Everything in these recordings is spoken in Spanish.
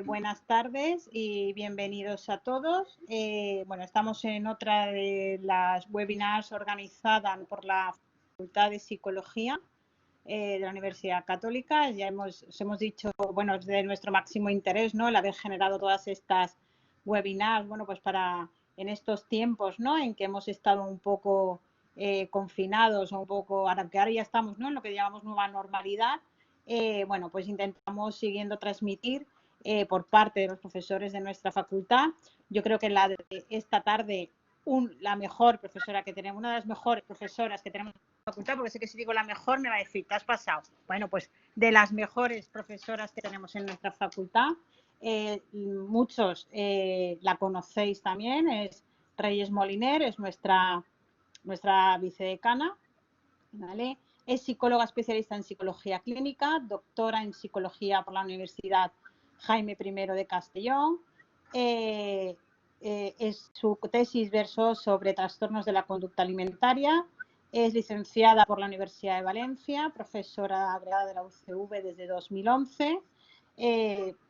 Buenas tardes y bienvenidos a todos. Bueno, estamos en otra de las webinars organizadas por la Facultad de Psicología de la Universidad Católica. Ya os hemos dicho, bueno, es de nuestro máximo interés, ¿no?, el haber generado todas estas webinars, bueno, pues para en estos tiempos, ¿no?, en que hemos estado un poco confinados o un poco, aunque ahora ya estamos, ¿no?, en lo que llamamos nueva normalidad. Bueno, pues intentamos siguiendo transmitir por parte de los profesores de nuestra facultad. Yo creo que la de esta tarde, la mejor profesora que tenemos, una de las mejores profesoras que tenemos en la facultad, porque sé que si digo la mejor me va a decir, ¿te has pasado? Bueno, pues de las mejores profesoras que tenemos en nuestra facultad. Muchos la conocéis también, es Reyes Moliner, es nuestra vicedecana, ¿vale? Es psicóloga especialista en psicología clínica, doctora en psicología por la Universidad Jaime I de Castellón. Su tesis versó sobre trastornos de la conducta alimentaria. Es licenciada por la Universidad de Valencia, profesora agregada de la UCV desde 2011.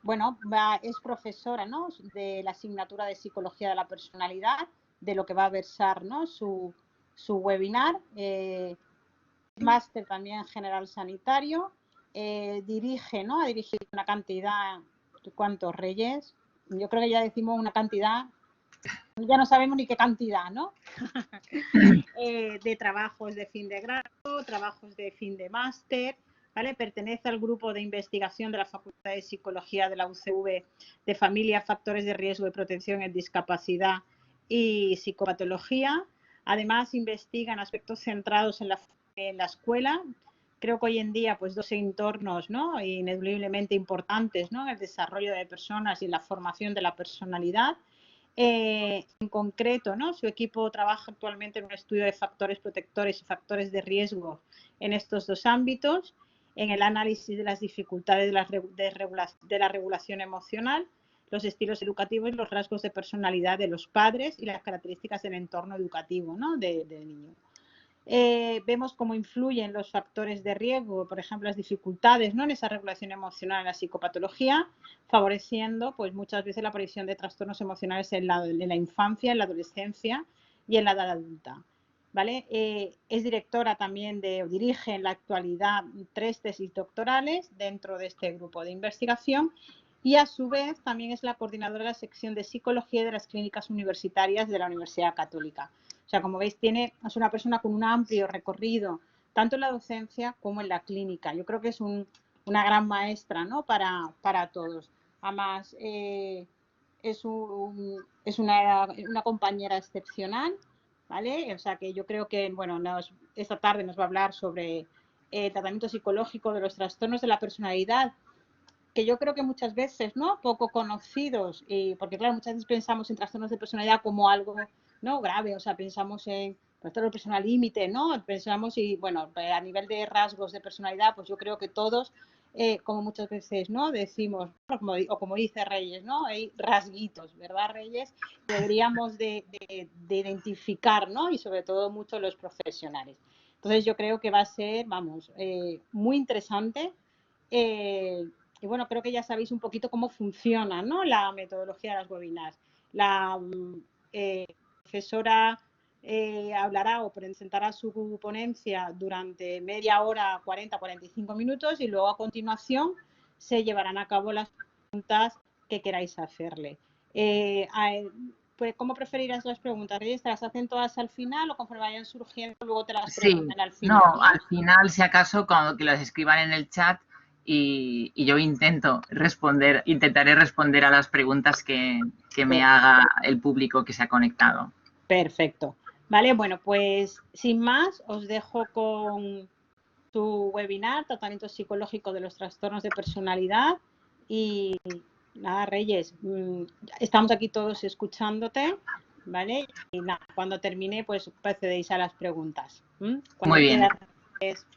Bueno, es profesora, ¿no?, de la asignatura de Psicología de la Personalidad, de lo que va a versar, ¿no?, su webinar. Máster también general sanitario, dirige, ¿no?, ha dirigido una cantidad, ¿cuántos, Reyes? Yo creo que ya decimos una cantidad, ya no sabemos ni qué cantidad, ¿no? De trabajos de fin de grado, trabajos de fin de máster, ¿vale? Pertenece al grupo de investigación de la Facultad de Psicología de la UCV de Familia, Factores de Riesgo y Protección en Discapacidad y Psicopatología. Además, investiga en aspectos centrados en la escuela. Creo que hoy en día, pues, dos entornos, ¿no?, ineludiblemente importantes, ¿no?, en el desarrollo de personas y la formación de la personalidad. En concreto, ¿no?, su equipo trabaja actualmente en un estudio de factores protectores y factores de riesgo en estos dos ámbitos, en el análisis de las dificultades de la regulación emocional, los estilos educativos y los rasgos de personalidad de los padres y las características del entorno educativo, ¿no?, del niño. Vemos cómo influyen los factores de riesgo, por ejemplo, las dificultades, ¿no?, en esa regulación emocional en la psicopatología, favoreciendo, pues, muchas veces la aparición de trastornos emocionales en la infancia, en la adolescencia y en la edad adulta, ¿vale? Es directora también dirige en la actualidad 3 tesis doctorales dentro de este grupo de investigación y, a su vez, también es la coordinadora de la sección de psicología de las clínicas universitarias de la Universidad Católica. O sea, como veis, es una persona con un amplio recorrido, tanto en la docencia como en la clínica. Yo creo que es una gran maestra, ¿no?, para todos. Además, es una compañera excepcional, ¿vale? O sea, que yo creo que, bueno, esta tarde nos va a hablar sobre el tratamiento psicológico de los trastornos de la personalidad, que yo creo que muchas veces, ¿no?, poco conocidos, porque claro, muchas veces pensamos en trastornos de personalidad como algo, ¿no?, grave, o sea, pensamos en trastorno de personalidad límite, ¿no?, pensamos y, bueno, a nivel de rasgos de personalidad, pues yo creo que todos, como muchas veces, ¿no?, decimos, o como dice Reyes, ¿no?, hay rasguitos, ¿verdad, Reyes? Deberíamos de identificar, ¿no?, y sobre todo mucho los profesionales. Entonces yo creo que va a ser, vamos, muy interesante. Y bueno, creo que ya sabéis un poquito cómo funciona, ¿no?, la metodología de las webinars. La profesora hablará o presentará su ponencia durante media hora, 40-45 minutos, y luego a continuación se llevarán a cabo las preguntas que queráis hacerle. Pues, ¿cómo preferirás las preguntas? ¿Te las hacen todas al final o conforme vayan surgiendo luego te las preguntan al final? No, al final, si acaso, cuando que las escriban en el chat y yo intentaré responder a las preguntas que me haga el público que se ha conectado. Perfecto. Vale, bueno, pues sin más, os dejo con tu webinar, Tratamiento Psicológico de los Trastornos de Personalidad. Y nada, Reyes, estamos aquí todos escuchándote, ¿vale? Y nada, cuando termine, pues procedéis a las preguntas. Muy bien.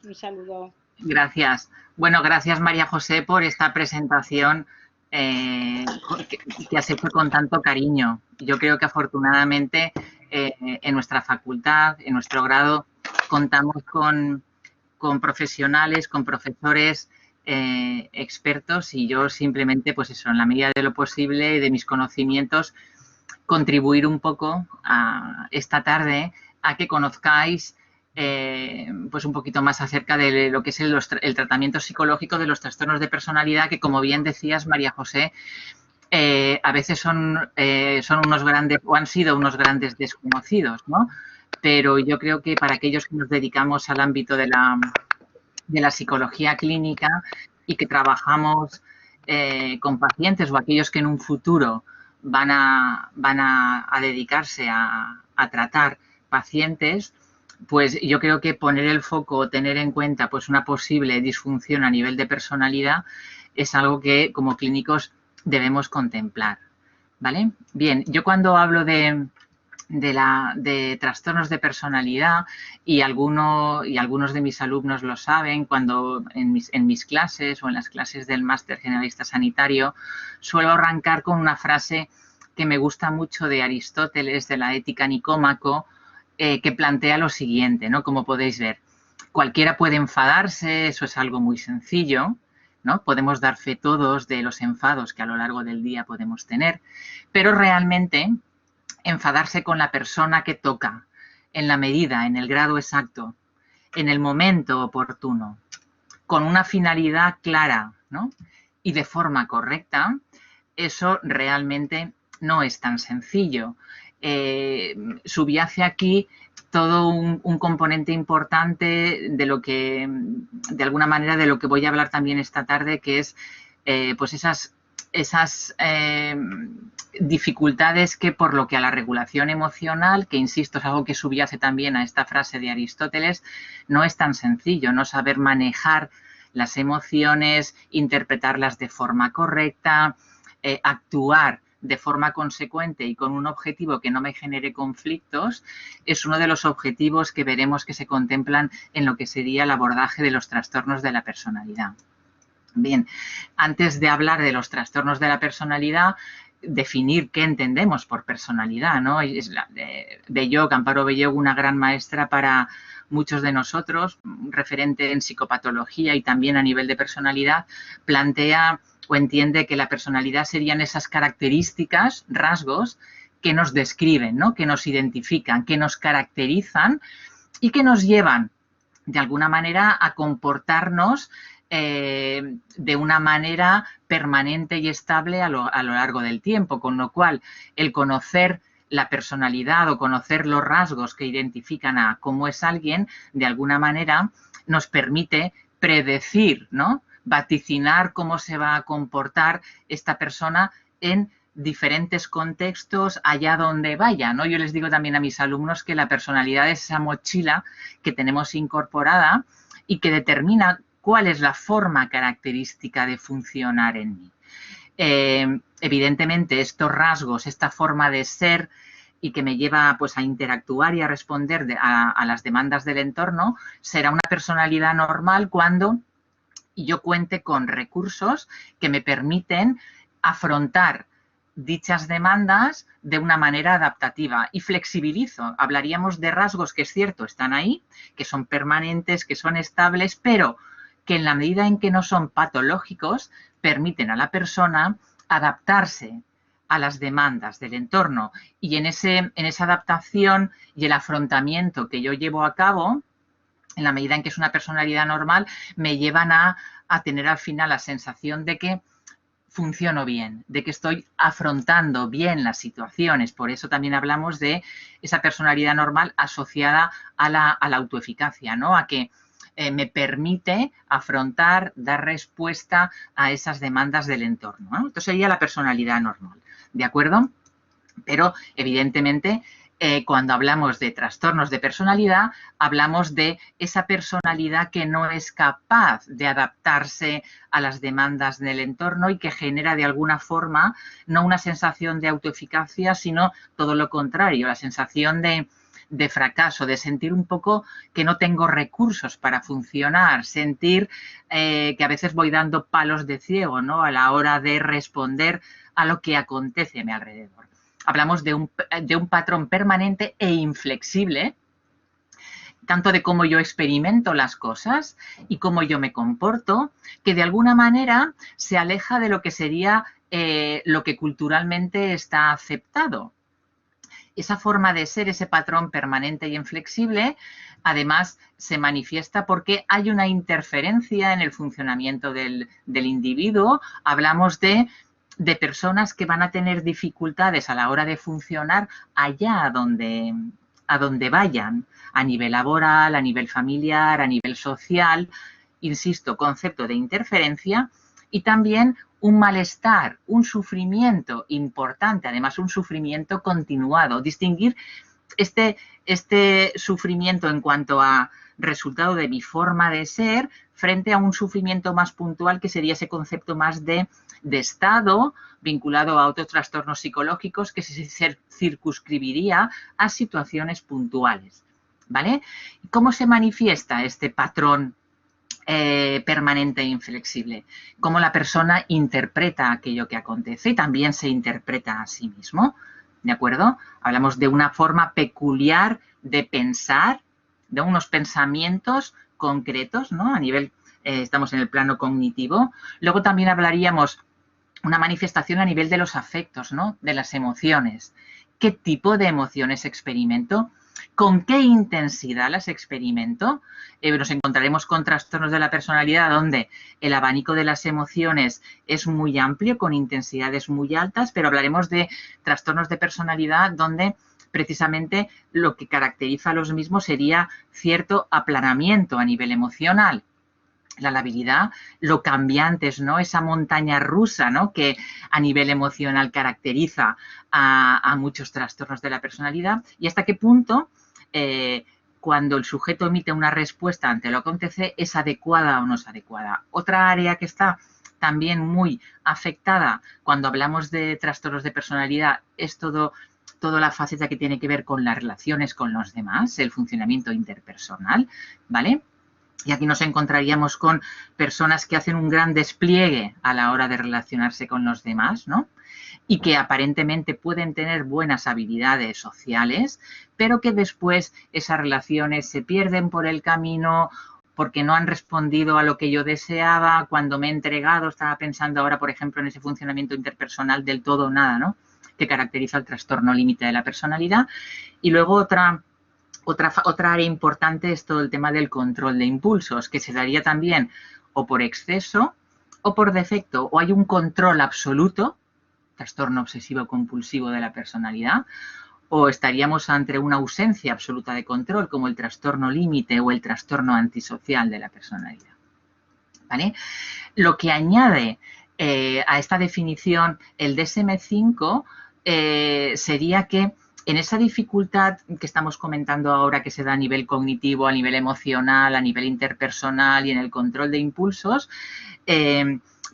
Un saludo. Gracias. Bueno, gracias, María José, por esta presentación que has hecho con tanto cariño. Yo creo que afortunadamente en nuestra facultad, en nuestro grado, contamos con profesionales, con profesores expertos y yo simplemente, pues eso, en la medida de lo posible, de mis conocimientos, contribuir un poco esta tarde a que conozcáis pues un poquito más acerca de lo que es el tratamiento psicológico de los trastornos de personalidad, que como bien decías, María José, a veces son unos grandes, o han sido unos grandes desconocidos, ¿no? Pero yo creo que para aquellos que nos dedicamos al ámbito de la psicología clínica y que trabajamos con pacientes o aquellos que en un futuro van a dedicarse a tratar pacientes, pues yo creo que poner el foco o tener en cuenta pues una posible disfunción a nivel de personalidad es algo que como clínicos debemos contemplar, ¿vale? Bien, yo cuando hablo de trastornos de personalidad y algunos de mis alumnos lo saben, cuando en mis clases o en las clases del máster generalista sanitario suelo arrancar con una frase que me gusta mucho de Aristóteles, de la Ética Nicómaco, que plantea lo siguiente, ¿no? Como podéis ver, cualquiera puede enfadarse, eso es algo muy sencillo, ¿no? Podemos dar fe todos de los enfados que a lo largo del día podemos tener, pero realmente enfadarse con la persona que toca, en la medida, en el grado exacto, en el momento oportuno, con una finalidad clara, ¿no? Y de forma correcta, eso realmente no es tan sencillo. Subyace aquí todo un componente importante de lo que, de alguna manera, de lo que voy a hablar también esta tarde, que es pues esas dificultades que por lo que a la regulación emocional, que insisto es algo que subyace también a esta frase de Aristóteles, no es tan sencillo, no saber manejar las emociones, interpretarlas de forma correcta, actuar de forma consecuente y con un objetivo que no me genere conflictos, es uno de los objetivos que veremos que se contemplan en lo que sería el abordaje de los trastornos de la personalidad. Bien, antes de hablar de los trastornos de la personalidad, definir qué entendemos por personalidad, ¿no? Belloc, Amparo Belloc, una gran maestra para muchos de nosotros, referente en psicopatología y también a nivel de personalidad, plantea o entiende que la personalidad serían esas características, rasgos, que nos describen, ¿no? Que nos identifican, que nos caracterizan y que nos llevan, de alguna manera, a comportarnos de una manera permanente y estable a lo largo del tiempo, con lo cual el conocer la personalidad o conocer los rasgos que identifican a cómo es alguien, de alguna manera nos permite predecir, ¿no? Vaticinar cómo se va a comportar esta persona en diferentes contextos allá donde vaya, ¿no? Yo les digo también a mis alumnos que la personalidad es esa mochila que tenemos incorporada y que determina cuál es la forma característica de funcionar en mí. Evidentemente, estos rasgos, esta forma de ser y que me lleva pues, a interactuar y a responder a las demandas del entorno, será una personalidad normal cuando yo cuente con recursos que me permiten afrontar dichas demandas de una manera adaptativa y flexibilizo. Hablaríamos de rasgos que es cierto, están ahí, que son permanentes, que son estables, pero que en la medida en que no son patológicos, permiten a la persona adaptarse a las demandas del entorno y en esa adaptación y el afrontamiento que yo llevo a cabo, en la medida en que es una personalidad normal, me llevan a tener al final la sensación de que funciono bien, de que estoy afrontando bien las situaciones. Por eso también hablamos de esa personalidad normal asociada a la autoeficacia, ¿no? A que me permite afrontar, dar respuesta a esas demandas del entorno, ¿no? Entonces sería la personalidad normal, ¿de acuerdo? Pero evidentemente cuando hablamos de trastornos de personalidad, hablamos de esa personalidad que no es capaz de adaptarse a las demandas del entorno y que genera de alguna forma no una sensación de autoeficacia, sino todo lo contrario, la sensación de fracaso, de sentir un poco que no tengo recursos para funcionar, sentir que a veces voy dando palos de ciego, ¿no? A la hora de responder a lo que acontece a mi alrededor. Hablamos de un patrón permanente e inflexible tanto de cómo yo experimento las cosas y cómo yo me comporto, que de alguna manera se aleja de lo que sería lo que culturalmente está aceptado. Esa forma de ser, ese patrón permanente y inflexible, además se manifiesta porque hay una interferencia en el funcionamiento del individuo. Hablamos de personas que van a tener dificultades a la hora de funcionar allá a donde vayan, a nivel laboral, a nivel familiar, a nivel social. Insisto, concepto de interferencia y también un malestar, un sufrimiento importante, además un sufrimiento continuado. Distinguir este sufrimiento en cuanto a resultado de mi forma de ser frente a un sufrimiento más puntual que sería ese concepto más de estado vinculado a otros trastornos psicológicos que se circunscribiría a situaciones puntuales, ¿vale? ¿Cómo se manifiesta este patrón permanente e inflexible? Cómo la persona interpreta aquello que acontece y también se interpreta a sí mismo, ¿de acuerdo? Hablamos de una forma peculiar de pensar, de unos pensamientos concretos, ¿no? A nivel, estamos en el plano cognitivo. Luego también hablaríamos una manifestación a nivel de los afectos, ¿no? De las emociones. ¿Qué tipo de emociones experimento? ¿Con qué intensidad las experimento? Nos encontraremos con trastornos de la personalidad donde el abanico de las emociones es muy amplio, con intensidades muy altas, pero hablaremos de trastornos de personalidad donde precisamente lo que caracteriza a los mismos sería cierto aplanamiento a nivel emocional. La labilidad, lo cambiantes, ¿no? Esa montaña rusa, ¿no? Que a nivel emocional caracteriza a muchos trastornos de la personalidad y hasta qué punto cuando el sujeto emite una respuesta ante lo que acontece es adecuada o no es adecuada. Otra área que está también muy afectada cuando hablamos de trastornos de personalidad es toda la faceta que tiene que ver con las relaciones con los demás, el funcionamiento interpersonal, ¿vale? Y aquí nos encontraríamos con personas que hacen un gran despliegue a la hora de relacionarse con los demás, ¿no? Y que aparentemente pueden tener buenas habilidades sociales, pero que después esas relaciones se pierden por el camino porque no han respondido a lo que yo deseaba, cuando me he entregado, estaba pensando ahora, por ejemplo, en ese funcionamiento interpersonal del todo o nada, ¿no? Que caracteriza el trastorno límite de la personalidad. Y luego otra área importante es todo el tema del control de impulsos, que se daría también o por exceso o por defecto. O hay un control absoluto, trastorno obsesivo-compulsivo de la personalidad, o estaríamos ante una ausencia absoluta de control, como el trastorno límite o el trastorno antisocial de la personalidad, ¿vale? Lo que añade a esta definición el DSM-5 sería que en esa dificultad que estamos comentando ahora que se da a nivel cognitivo, a nivel emocional, a nivel interpersonal y en el control de impulsos,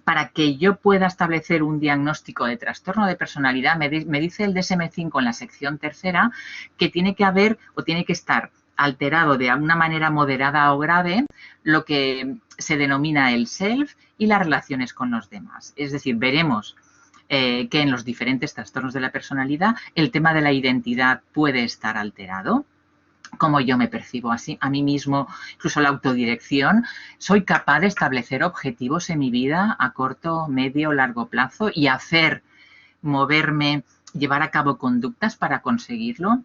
para que yo pueda establecer un diagnóstico de trastorno de personalidad, me dice el DSM-5 en la sección tercera que tiene que haber o tiene que estar alterado de una manera moderada o grave lo que se denomina el self y las relaciones con los demás. Es decir, veremos que en los diferentes trastornos de la personalidad el tema de la identidad puede estar alterado, cómo yo me percibo así, a mí mismo, incluso la autodirección. Soy capaz de establecer objetivos en mi vida a corto, medio o largo plazo y moverme, llevar a cabo conductas para conseguirlo.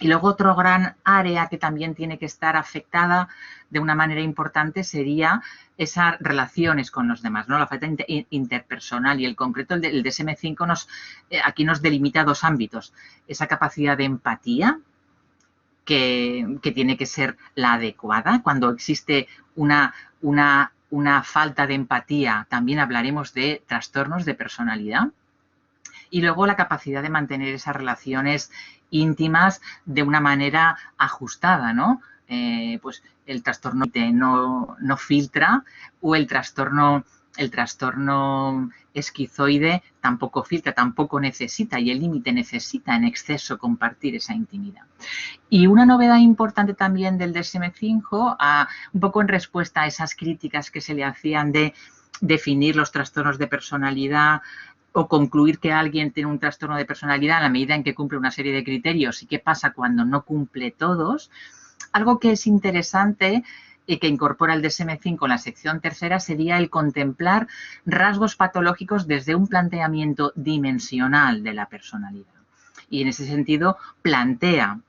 Y luego otro gran área que también tiene que estar afectada de una manera importante sería esas relaciones con los demás, ¿no? La falta interpersonal y el concreto, el DSM-5 aquí nos delimita dos ámbitos. Esa capacidad de empatía que tiene que ser la adecuada. Cuando existe una falta de empatía, también hablaremos de trastornos de personalidad. Y luego la capacidad de mantener esas relaciones íntimas de una manera ajustada, ¿no? Pues el trastorno no filtra o el trastorno esquizoide tampoco filtra, tampoco necesita y el límite necesita en exceso compartir esa intimidad. Y una novedad importante también del DSM-5, un poco en respuesta a esas críticas que se le hacían de definir los trastornos de personalidad o concluir que alguien tiene un trastorno de personalidad en la medida en que cumple una serie de criterios y qué pasa cuando no cumple todos, Algo que es interesante y que incorpora el DSM-5 en la sección tercera sería el contemplar rasgos patológicos desde un planteamiento dimensional de la personalidad. Y en ese sentido plantea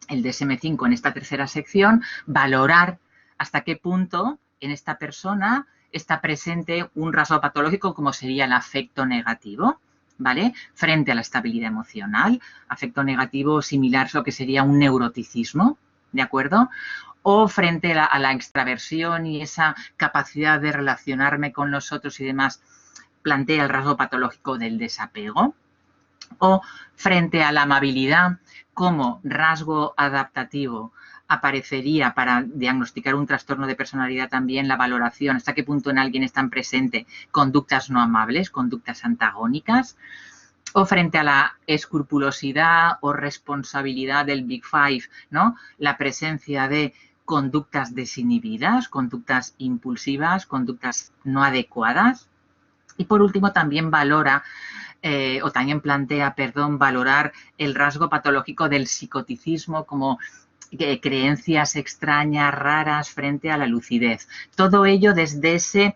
el DSM-5 en esta tercera sección valorar hasta qué punto en esta persona está presente un rasgo patológico como sería el afecto negativo, ¿vale? Frente a la estabilidad emocional, afecto negativo similar a lo que sería un neuroticismo, ¿de acuerdo? O frente a la extraversión y esa capacidad de relacionarme con los otros y demás, plantea el rasgo patológico del desapego. O frente a la amabilidad como rasgo adaptativo, aparecería para diagnosticar un trastorno de personalidad también la valoración, hasta qué punto en alguien están presentes conductas no amables, conductas antagónicas. O frente a la escrupulosidad o responsabilidad del Big Five, ¿no? La presencia de conductas desinhibidas, conductas impulsivas, conductas no adecuadas. Y por último también valora o también plantea, valorar el rasgo patológico del psicoticismo como creencias extrañas, raras frente a la lucidez. Todo ello desde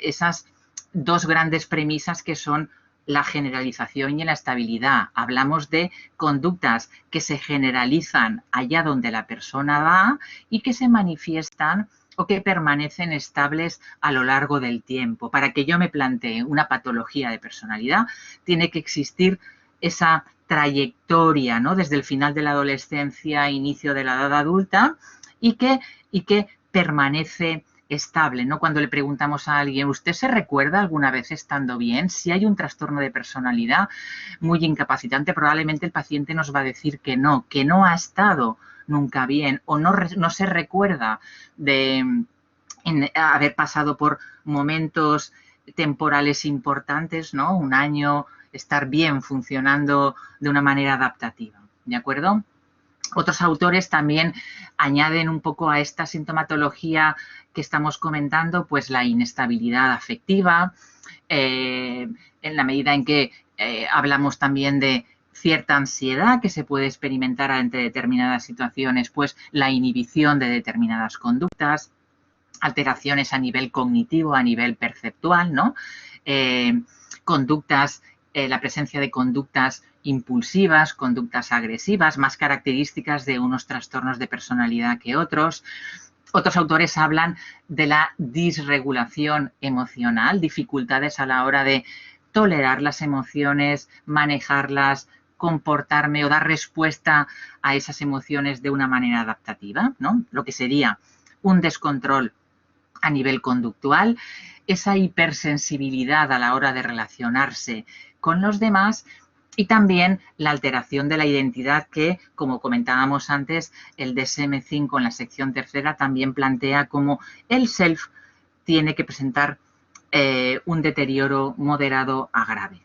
esas dos grandes premisas que son la generalización y la estabilidad. Hablamos de conductas que se generalizan allá donde la persona va y que se manifiestan o que permanecen estables a lo largo del tiempo. Para que yo me plantee una patología de personalidad, tiene que existir esa trayectoria, ¿no? Desde el final de la adolescencia, inicio de la edad adulta, y que permanece estable, ¿no? Cuando le preguntamos a alguien, ¿usted se recuerda alguna vez estando bien? Si hay un trastorno de personalidad muy incapacitante, probablemente el paciente nos va a decir que no ha estado nunca bien o no se recuerda de haber pasado por momentos temporales importantes, ¿no? Un año, estar bien, funcionando de una manera adaptativa, ¿de acuerdo? Otros autores también añaden un poco a esta sintomatología que estamos comentando, pues la inestabilidad afectiva, en la medida en que hablamos también de cierta ansiedad que se puede experimentar ante determinadas situaciones, pues la inhibición de determinadas conductas, alteraciones a nivel cognitivo, a nivel perceptual, ¿no? La presencia de conductas impulsivas, conductas agresivas, más características de unos trastornos de personalidad que otros. Otros autores hablan de la disregulación emocional, dificultades a la hora de tolerar las emociones, manejarlas, comportarme o dar respuesta a esas emociones de una manera adaptativa, ¿no? Lo que sería un descontrol a nivel conductual, esa hipersensibilidad a la hora de relacionarse con los demás y también la alteración de la identidad que, como comentábamos antes, el DSM-5 en la sección tercera también plantea como el self tiene que presentar un deterioro moderado a grave.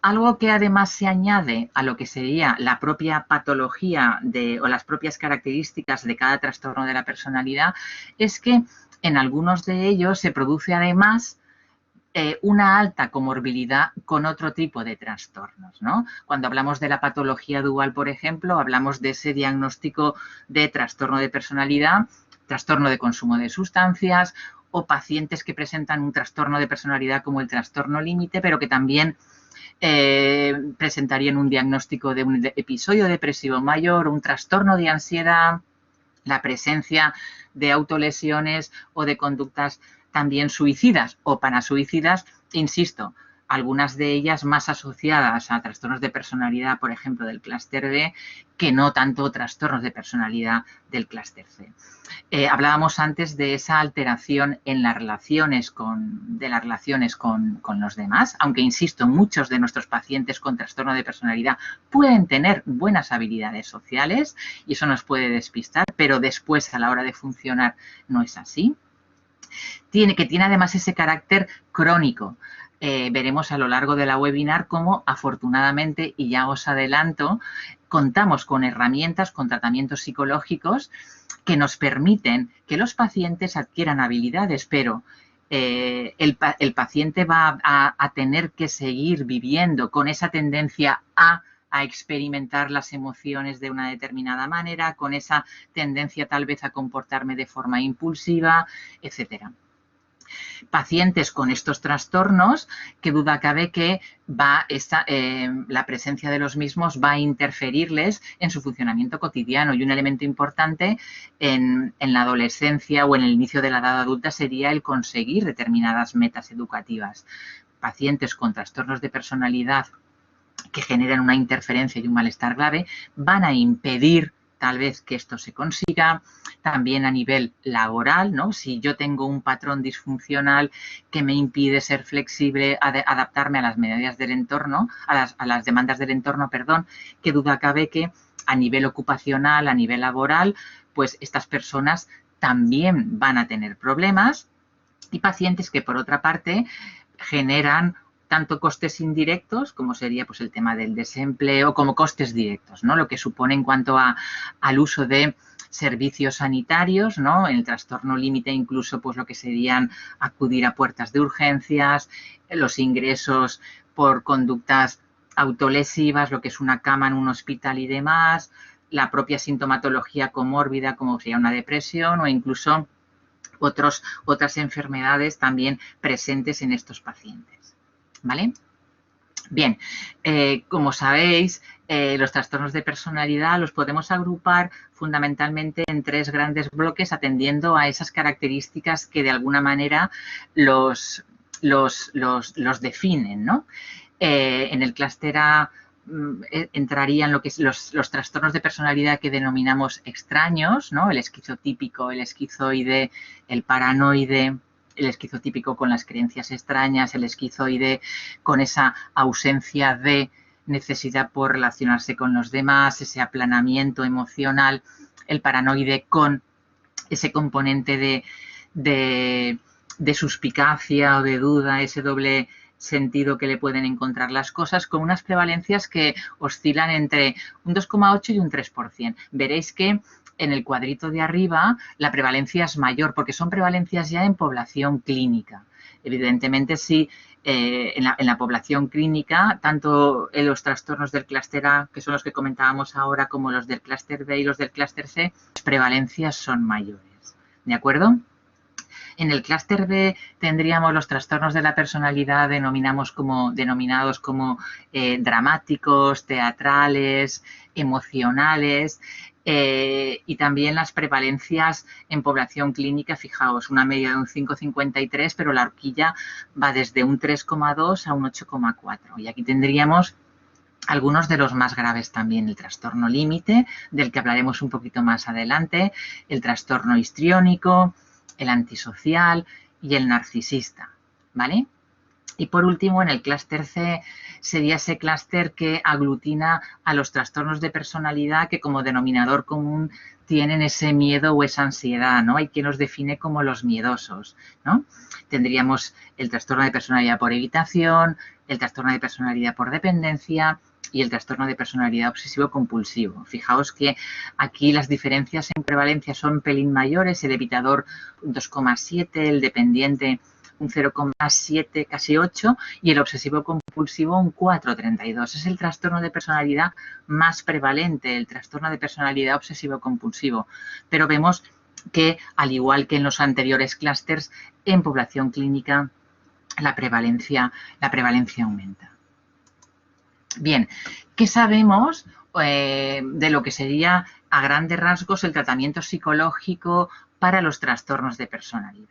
Algo que además se añade a lo que sería la propia patología o las propias características de cada trastorno de la personalidad es que en algunos de ellos se produce además una alta comorbilidad con otro tipo de trastornos, ¿no? Cuando hablamos de la patología dual, por ejemplo, hablamos de ese diagnóstico de trastorno de personalidad, trastorno de consumo de sustancias o pacientes que presentan un trastorno de personalidad como el trastorno límite, pero que también presentarían un diagnóstico de un episodio depresivo mayor, un trastorno de ansiedad, la presencia de autolesiones o de conductas también suicidas o parasuicidas, insisto, algunas de ellas más asociadas a trastornos de personalidad, por ejemplo, del clúster B, que no tanto trastornos de personalidad del clúster C. Hablábamos antes de esa alteración en las relaciones con los demás, aunque, insisto, muchos de nuestros pacientes con trastorno de personalidad pueden tener buenas habilidades sociales y eso nos puede despistar, pero después a la hora de funcionar no es así. Tiene además ese carácter crónico. Veremos a lo largo de la webinar cómo, afortunadamente, y ya os adelanto, contamos con herramientas, con tratamientos psicológicos que nos permiten que los pacientes adquieran habilidades, pero el paciente va a tener que seguir viviendo con esa tendencia a a experimentar las emociones de una determinada manera, con esa tendencia tal vez a comportarme de forma impulsiva, etcétera. Pacientes con estos trastornos, que duda cabe que la presencia de los mismos va a interferirles en su funcionamiento cotidiano, y un elemento importante en la adolescencia o en el inicio de la edad adulta sería el conseguir determinadas metas educativas. Pacientes con trastornos de personalidad que generan una interferencia y un malestar grave van a impedir tal vez que esto se consiga. También a nivel laboral, ¿no? Si yo tengo un patrón disfuncional que me impide ser flexible, adaptarme a las medidas del entorno, a las demandas del entorno, perdón, qué duda cabe que a nivel ocupacional, a nivel laboral, pues estas personas también van a tener problemas, y pacientes que por otra parte generan tanto costes indirectos, como sería pues el tema del desempleo, como costes directos, ¿no? Lo que supone en cuanto al uso de servicios sanitarios, ¿no? En el trastorno límite incluso pues lo que serían acudir a puertas de urgencias, los ingresos por conductas autolesivas, lo que es una cama en un hospital y demás, la propia sintomatología comórbida como sería una depresión, o incluso otras enfermedades también presentes en estos pacientes. ¿Vale? Bien, como sabéis, los trastornos de personalidad los podemos agrupar fundamentalmente en 3 grandes bloques, atendiendo a esas características que de alguna manera los definen, ¿no? En el clúster A entrarían lo que es los trastornos de personalidad que denominamos extraños, ¿no? El esquizotípico, el esquizoide, el paranoide, el esquizotípico con las creencias extrañas, el esquizoide con esa ausencia de necesidad por relacionarse con los demás, ese aplanamiento emocional, el paranoide con ese componente de suspicacia o de duda, ese doble sentido que le pueden encontrar las cosas, con unas prevalencias que oscilan entre un 2,8 y un 3%. Veréis que en el cuadrito de arriba la prevalencia es mayor, porque son prevalencias ya en población clínica. Evidentemente, sí, en la población clínica, tanto en los trastornos del clúster A, que son los que comentábamos ahora, como los del clúster B y los del clúster C, las prevalencias son mayores. ¿De acuerdo? En el clúster B tendríamos los trastornos de la personalidad denominados como dramáticos, teatrales, emocionales, y también las prevalencias en población clínica, fijaos, una media de un 5,53, pero la horquilla va desde un 3,2 a un 8,4. Y aquí tendríamos algunos de los más graves también: el trastorno límite, del que hablaremos un poquito más adelante, el trastorno histriónico, el antisocial y el narcisista, ¿vale? Y por último, en el clúster C sería ese clúster que aglutina a los trastornos de personalidad que como denominador común tienen ese miedo o esa ansiedad, ¿no? Hay quien los define como los miedosos, ¿no? Tendríamos el trastorno de personalidad por evitación, el trastorno de personalidad por dependencia y el trastorno de personalidad obsesivo-compulsivo. Fijaos que aquí las diferencias en prevalencia son un pelín mayores: el evitador un 2,7, el dependiente un 0,7, casi 8, y el obsesivo-compulsivo un 4,32. Es el trastorno de personalidad más prevalente, el trastorno de personalidad obsesivo-compulsivo. Pero vemos que, al igual que en los anteriores clústeres, en población clínica la prevalencia aumenta. Bien, ¿qué sabemos de lo que sería a grandes rasgos el tratamiento psicológico para los trastornos de personalidad?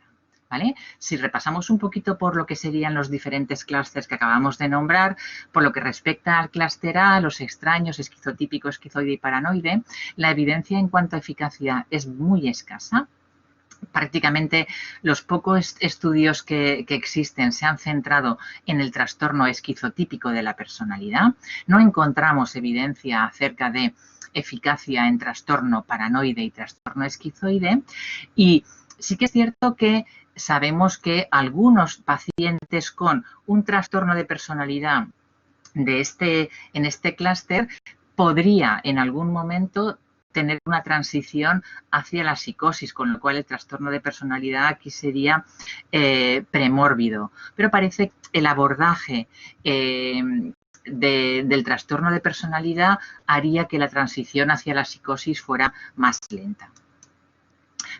¿Vale? Si repasamos un poquito por lo que serían los diferentes clústeres que acabamos de nombrar, por lo que respecta al clúster A, los extraños, esquizotípico, esquizoide y paranoide, la evidencia en cuanto a eficacia es muy escasa. Prácticamente los pocos estudios que existen se han centrado en el trastorno esquizotípico de la personalidad. No encontramos evidencia acerca de eficacia en trastorno paranoide y trastorno esquizoide, y sí que es cierto que sabemos que algunos pacientes con un trastorno de personalidad en este clúster podría en algún momento tener una transición hacia la psicosis, con lo cual el trastorno de personalidad aquí sería premórbido. Pero parece que el abordaje del trastorno de personalidad haría que la transición hacia la psicosis fuera más lenta.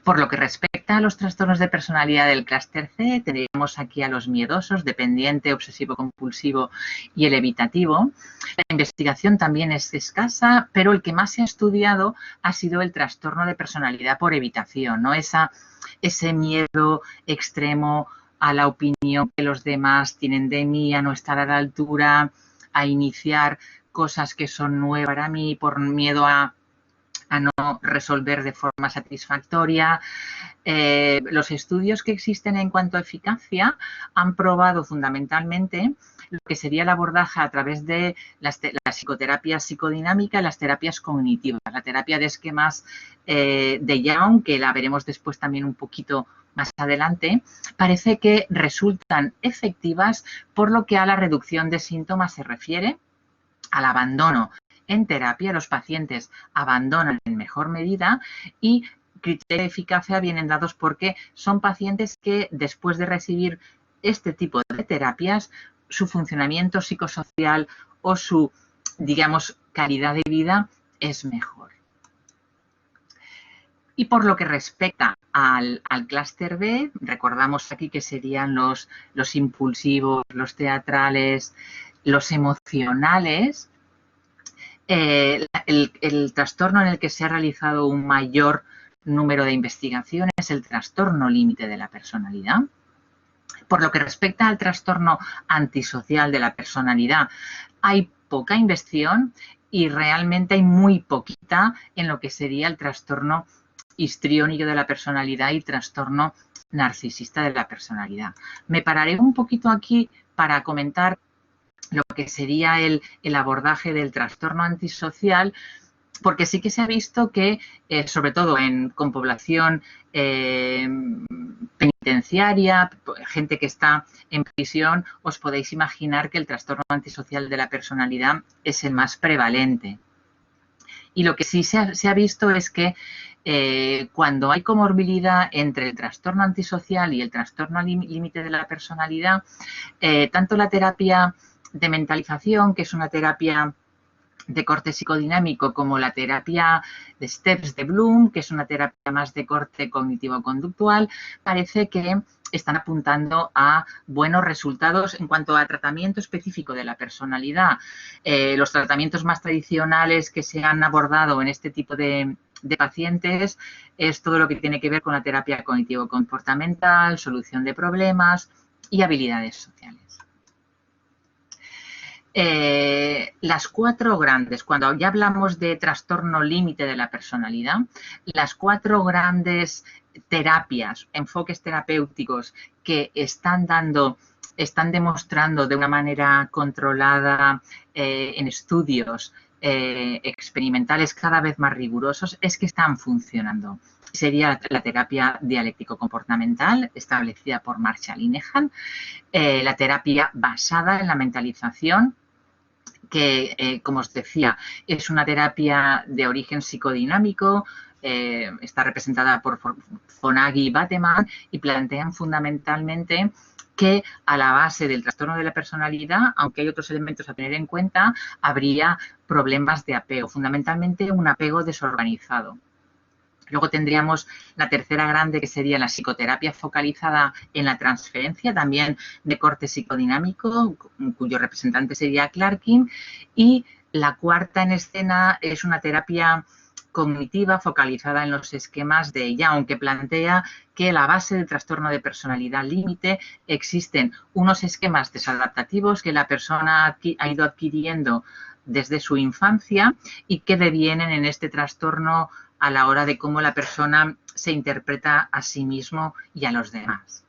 Por lo que respecta a los trastornos de personalidad del clúster C, tendríamos aquí a los miedosos, dependiente, obsesivo-compulsivo y el evitativo. La investigación también es escasa, pero el que más se ha estudiado ha sido el trastorno de personalidad por evitación, ¿no? Ese miedo extremo a la opinión que los demás tienen de mí, a no estar a la altura, a iniciar cosas que son nuevas para mí por miedo a no resolver de forma satisfactoria. Los estudios que existen en cuanto a eficacia han probado fundamentalmente lo que sería el abordaje a través de la psicoterapia psicodinámica y las terapias cognitivas. La terapia de esquemas de Young, que la veremos después también un poquito más adelante, parece que resultan efectivas por lo que a la reducción de síntomas se refiere, al abandono en terapia. Los pacientes abandonan en mejor medida y criterios de eficacia vienen dados porque son pacientes que después de recibir este tipo de terapias, su funcionamiento psicosocial o su, digamos, calidad de vida es mejor. Y por lo que respecta al clúster B, recordamos aquí que serían los impulsivos, los teatrales, los emocionales. El trastorno en el que se ha realizado un mayor número de investigaciones es el trastorno límite de la personalidad. Por lo que respecta al trastorno antisocial de la personalidad, hay poca investigación y realmente hay muy poquita en lo que sería el trastorno histriónico de la personalidad y trastorno narcisista de la personalidad. Me pararé un poquito aquí para comentar lo que sería el abordaje del trastorno antisocial, porque sí que se ha visto que, sobre todo con población penitenciaria, gente que está en prisión, os podéis imaginar que el trastorno antisocial de la personalidad es el más prevalente. Y lo que sí se ha visto es que cuando hay comorbilidad entre el trastorno antisocial y el trastorno límite de la personalidad, tanto la terapia de mentalización, que es una terapia de corte psicodinámico, como la terapia de STEPS de Bloom, que es una terapia más de corte cognitivo-conductual, parece que están apuntando a buenos resultados en cuanto a tratamiento específico de la personalidad. Los tratamientos más tradicionales que se han abordado en este tipo de pacientes es todo lo que tiene que ver con la terapia cognitivo-comportamental, solución de problemas y habilidades sociales. Las cuatro grandes, cuando ya hablamos de trastorno límite de la personalidad, las cuatro grandes terapias, enfoques terapéuticos que están demostrando de una manera controlada en estudios experimentales cada vez más rigurosos, es que están funcionando. Sería la terapia dialéctico-comportamental establecida por Marshall y Linehan, la terapia basada en la mentalización, que, como os decía, es una terapia de origen psicodinámico, está representada por Fonagy y Bateman y plantean fundamentalmente que a la base del trastorno de la personalidad, aunque hay otros elementos a tener en cuenta, habría problemas de apego, fundamentalmente un apego desorganizado. Luego tendríamos la tercera grande, que sería la psicoterapia focalizada en la transferencia, también de corte psicodinámico, cuyo representante sería Clarkin. Y la cuarta en escena es una terapia cognitiva focalizada en los esquemas de Young, que plantea que a la base del trastorno de personalidad límite existen unos esquemas desadaptativos que la persona ha ido adquiriendo desde su infancia y que devienen en este trastorno a la hora de cómo la persona se interpreta a sí mismo y a los demás.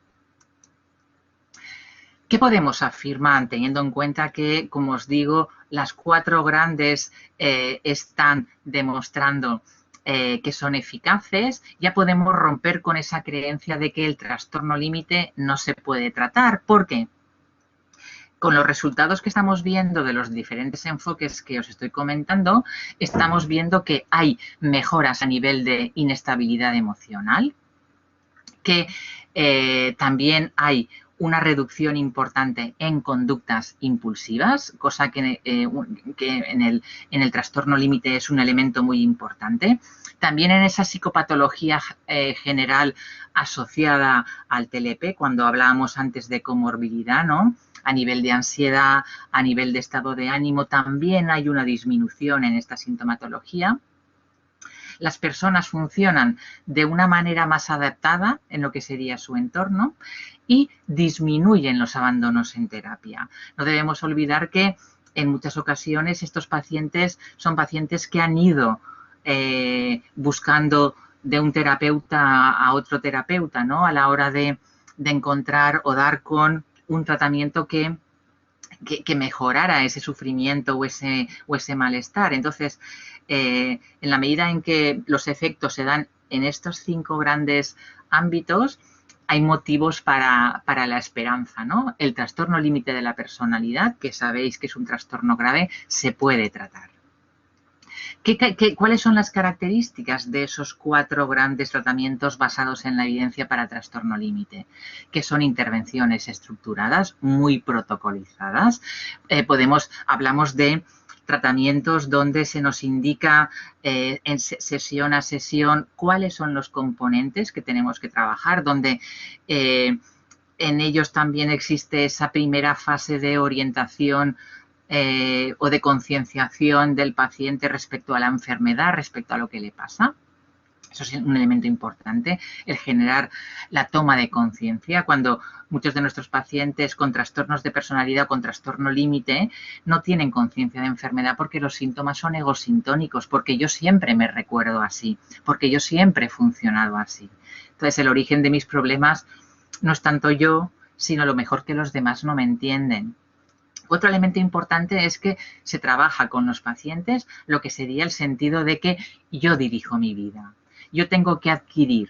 ¿Qué podemos afirmar teniendo en cuenta que, como os digo, las cuatro grandes están demostrando que son eficaces? Ya podemos romper con esa creencia de que el trastorno límite no se puede tratar. ¿Por qué? Con los resultados que estamos viendo de los diferentes enfoques que os estoy comentando, estamos viendo que hay mejoras a nivel de inestabilidad emocional, que también hay una reducción importante en conductas impulsivas, cosa que en el trastorno límite es un elemento muy importante. También en esa psicopatología general asociada al TLP, cuando hablábamos antes de comorbilidad, ¿no? A nivel de ansiedad, a nivel de estado de ánimo, también hay una disminución en esta sintomatología. Las personas funcionan de una manera más adaptada en lo que sería su entorno y disminuyen los abandonos en terapia. No debemos olvidar que en muchas ocasiones estos pacientes son pacientes que han ido buscando de un terapeuta a otro terapeuta, ¿no? A la hora de encontrar o dar con un tratamiento que mejorara ese sufrimiento o ese malestar. Entonces, en la medida en que los efectos se dan en estos 5 grandes ámbitos, hay motivos para la esperanza, ¿no? El trastorno límite de la personalidad, que sabéis que es un trastorno grave, se puede tratar. ¿Cuáles son las características de esos 4 grandes tratamientos basados en la evidencia para trastorno límite? Que son intervenciones estructuradas, muy protocolizadas. Hablamos de tratamientos donde se nos indica en sesión a sesión cuáles son los componentes que tenemos que trabajar, donde en ellos también existe esa primera fase de orientación o de concienciación del paciente respecto a la enfermedad, respecto a lo que le pasa. Eso es un elemento importante, el generar la toma de conciencia. Cuando muchos de nuestros pacientes con trastornos de personalidad o con trastorno límite no tienen conciencia de enfermedad porque los síntomas son egosintónicos, porque yo siempre me recuerdo así, porque yo siempre he funcionado así. Entonces, el origen de mis problemas no es tanto yo, sino lo mejor que los demás no me entienden. Otro elemento importante es que se trabaja con los pacientes lo que sería el sentido de que yo dirijo mi vida. Yo tengo que adquirir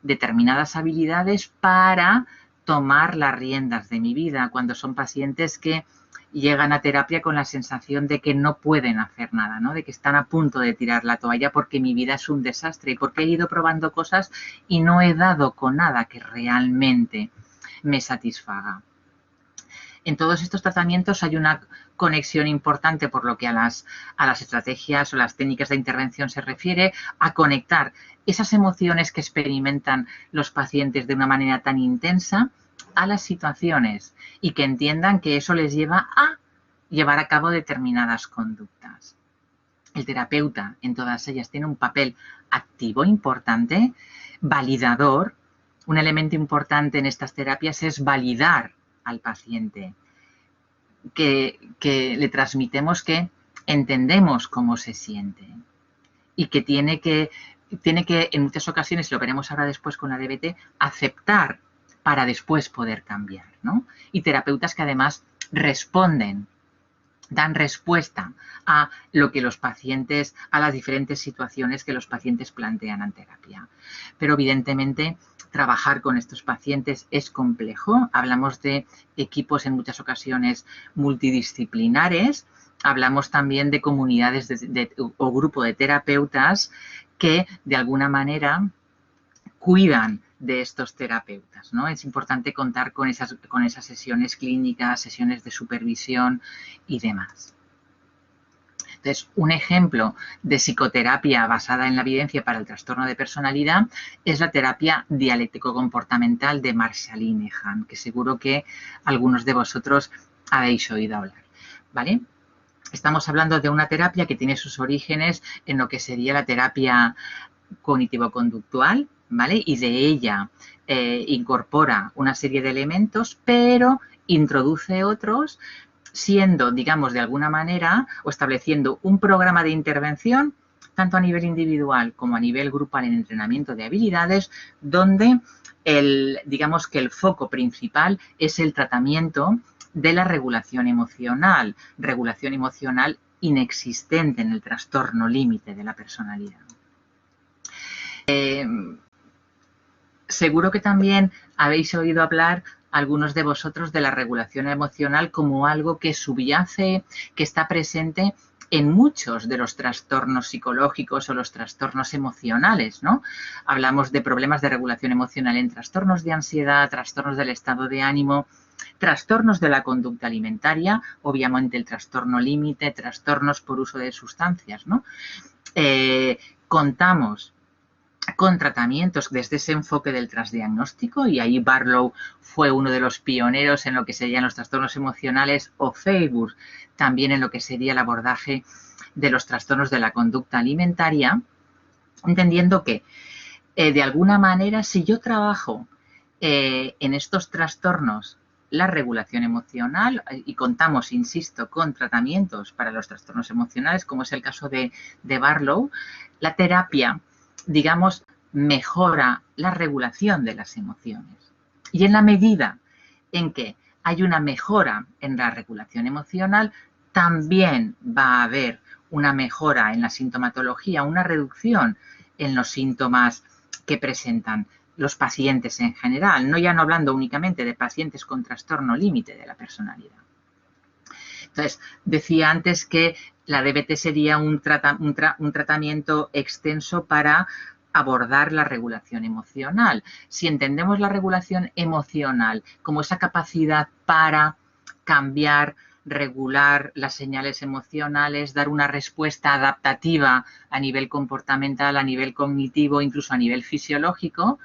determinadas habilidades para tomar las riendas de mi vida, cuando son pacientes que llegan a terapia con la sensación de que no pueden hacer nada, ¿no? De que están a punto de tirar la toalla porque mi vida es un desastre y porque he ido probando cosas y no he dado con nada que realmente me satisfaga. En todos estos tratamientos hay una conexión importante por lo que a las estrategias o las técnicas de intervención se refiere, a conectar esas emociones que experimentan los pacientes de una manera tan intensa a las situaciones y que entiendan que eso les lleva a llevar a cabo determinadas conductas. El terapeuta en todas ellas tiene un papel activo importante, validador. Un elemento importante en estas terapias es validar al paciente, que le transmitemos que entendemos cómo se siente y que tiene que en muchas ocasiones, lo veremos ahora después con la DBT, aceptar para después poder cambiar, ¿no? Y terapeutas que además dan respuesta a lo que los pacientes, a las diferentes situaciones que los pacientes plantean en terapia. Pero evidentemente trabajar con estos pacientes es complejo. Hablamos de equipos en muchas ocasiones multidisciplinares. Hablamos también de comunidades o grupo de terapeutas que de alguna manera cuidan de estos terapeutas, ¿no? Es importante contar con esas sesiones clínicas, sesiones de supervisión y demás. Entonces, un ejemplo de psicoterapia basada en la evidencia para el trastorno de personalidad es la terapia dialéctico-comportamental de Marshall Linehan, que seguro que algunos de vosotros habéis oído hablar, ¿vale? Estamos hablando de una terapia que tiene sus orígenes en lo que sería la terapia cognitivo-conductual, ¿vale? Y de ella incorpora una serie de elementos, pero introduce otros, siendo, digamos, de alguna manera o estableciendo un programa de intervención, tanto a nivel individual como a nivel grupal en entrenamiento de habilidades, donde digamos que el foco principal es el tratamiento de la regulación emocional inexistente en el trastorno límite de la personalidad. Seguro que también habéis oído hablar algunos de vosotros de la regulación emocional como algo que subyace, que está presente en muchos de los trastornos psicológicos o los trastornos emocionales, ¿no? Hablamos de problemas de regulación emocional en trastornos de ansiedad, trastornos del estado de ánimo, trastornos de la conducta alimentaria, obviamente el trastorno límite, trastornos por uso de sustancias, ¿no? Contamos con tratamientos desde ese enfoque del transdiagnóstico, y ahí Barlow fue uno de los pioneros en lo que serían los trastornos emocionales, o Freiburg también en lo que sería el abordaje de los trastornos de la conducta alimentaria, entendiendo que de alguna manera, si yo trabajo en estos trastornos la regulación emocional, y contamos, insisto, con tratamientos para los trastornos emocionales, como es el caso de Barlow, la terapia, digamos, mejora la regulación de las emociones. Y en la medida en que hay una mejora en la regulación emocional, también va a haber una mejora en la sintomatología, una reducción en los síntomas que presentan los pacientes en general, no hablando únicamente de pacientes con trastorno límite de la personalidad. Entonces, decía antes que la DBT sería un tratamiento extenso para abordar la regulación emocional. Si entendemos la regulación emocional como esa capacidad para cambiar, regular las señales emocionales, dar una respuesta adaptativa a nivel comportamental, a nivel cognitivo, incluso a nivel fisiológico,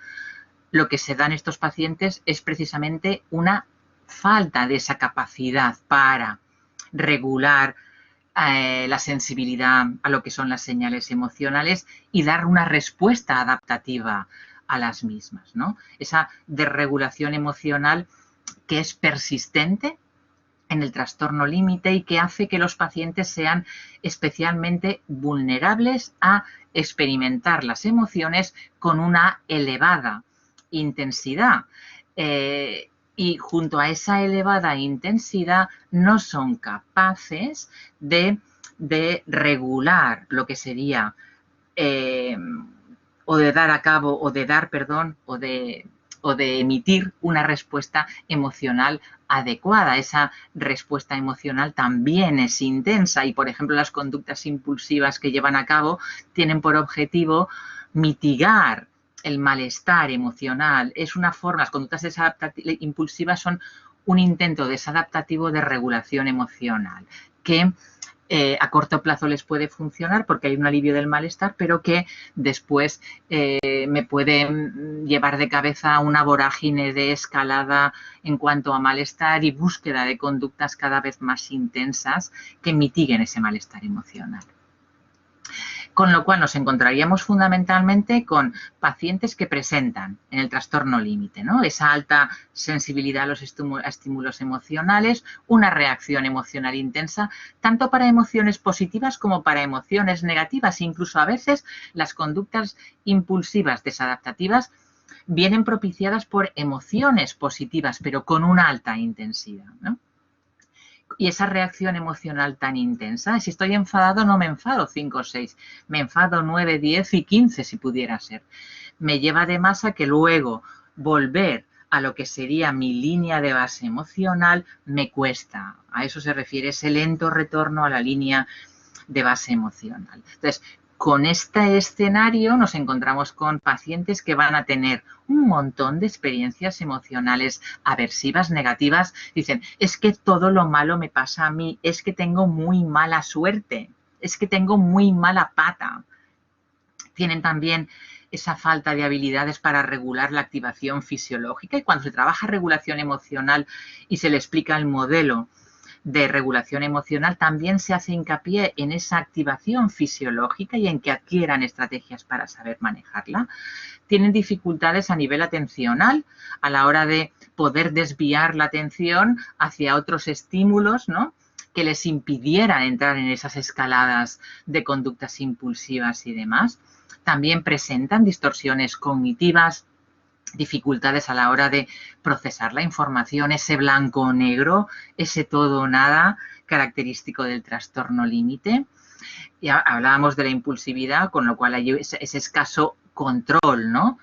lo que se da en estos pacientes es precisamente una falta de esa capacidad para regular la sensibilidad a lo que son las señales emocionales y dar una respuesta adaptativa a las mismas, ¿no? Esa desregulación emocional que es persistente en el trastorno límite y que hace que los pacientes sean especialmente vulnerables a experimentar las emociones con una elevada intensidad. Y junto a esa elevada intensidad no son capaces de regular lo que sería o de emitir una respuesta emocional adecuada. Esa respuesta emocional también es intensa y, por ejemplo, las conductas impulsivas que llevan a cabo tienen por objetivo mitigar el malestar emocional. Es una forma, las conductas impulsivas son un intento desadaptativo de regulación emocional que a corto plazo les puede funcionar porque hay un alivio del malestar, pero que después me puede llevar de cabeza a una vorágine de escalada en cuanto a malestar y búsqueda de conductas cada vez más intensas que mitiguen ese malestar emocional. Con lo cual nos encontraríamos fundamentalmente con pacientes que presentan en el trastorno límite, ¿no? Esa alta sensibilidad a los estímulos emocionales, una reacción emocional intensa, tanto para emociones positivas como para emociones negativas. Incluso a veces las conductas impulsivas desadaptativas vienen propiciadas por emociones positivas, pero con una alta intensidad, ¿no? Y esa reacción emocional tan intensa, si estoy enfadado no me enfado 5 o 6, me enfado 9, 10 y 15 si pudiera ser. Me lleva además a que luego volver a lo que sería mi línea de base emocional me cuesta. A eso se refiere ese lento retorno a la línea de base emocional. Entonces, con este escenario nos encontramos con pacientes que van a tener un montón de experiencias emocionales aversivas, negativas. Dicen, es que todo lo malo me pasa a mí, es que tengo muy mala suerte, es que tengo muy mala pata. Tienen también esa falta de habilidades para regular la activación fisiológica y cuando se trabaja regulación emocional y se le explica el modelo de regulación emocional, también se hace hincapié en esa activación fisiológica y en que adquieran estrategias para saber manejarla. Tienen dificultades a nivel atencional a la hora de poder desviar la atención hacia otros estímulos, ¿no?, que les impidieran entrar en esas escaladas de conductas impulsivas y demás. También presentan distorsiones cognitivas, dificultades a la hora de procesar la información, ese blanco o negro, ese todo o nada característico del trastorno límite. Ya hablábamos de la impulsividad, con lo cual hay ese escaso control, ¿no?,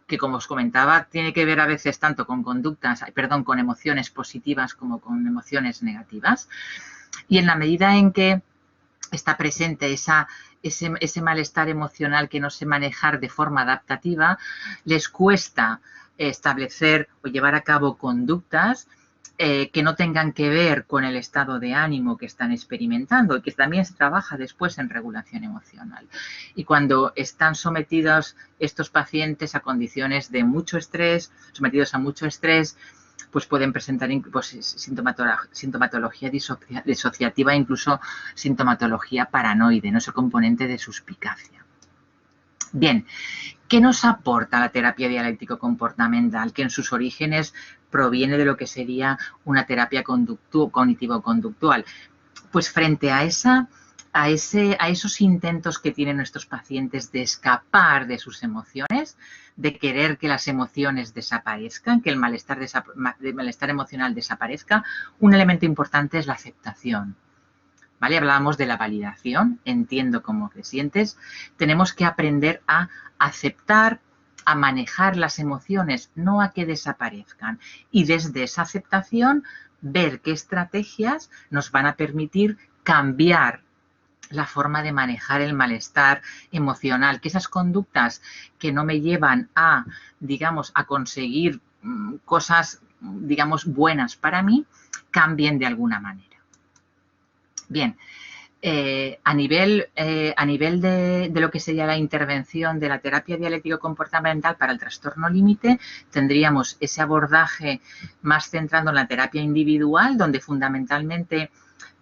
que, como os comentaba, tiene que ver a veces tanto con con emociones positivas como con emociones negativas. Y en la medida en que está presente ese malestar emocional que no sé manejar de forma adaptativa, les cuesta establecer o llevar a cabo conductas que no tengan que ver con el estado de ánimo que están experimentando y que también se trabaja después en regulación emocional. Y cuando están sometidos estos pacientes a condiciones de mucho estrés, sometidos a mucho estrés, pues pueden presentar sintomatología disociativa, incluso sintomatología paranoide, ¿no? Ese componente de suspicacia. Bien, ¿qué nos aporta la terapia dialéctico-comportamental? Que en sus orígenes proviene de lo que sería una terapia cognitivo-conductual. Pues frente a esos intentos que tienen nuestros pacientes de escapar de sus emociones, de querer que las emociones desaparezcan, que el malestar emocional desaparezca, un elemento importante es la aceptación. ¿Vale? Hablábamos de la validación, entiendo cómo te sientes. Tenemos que aprender a aceptar, a manejar las emociones, no a que desaparezcan. Y desde esa aceptación, ver qué estrategias nos van a permitir cambiar la forma de manejar el malestar emocional, que esas conductas que no me llevan a, digamos, a conseguir cosas, digamos, buenas para mí, cambien de alguna manera. Bien, a nivel de lo que sería la intervención de la terapia dialéctico-comportamental para el trastorno límite, tendríamos ese abordaje más centrado en la terapia individual, donde fundamentalmente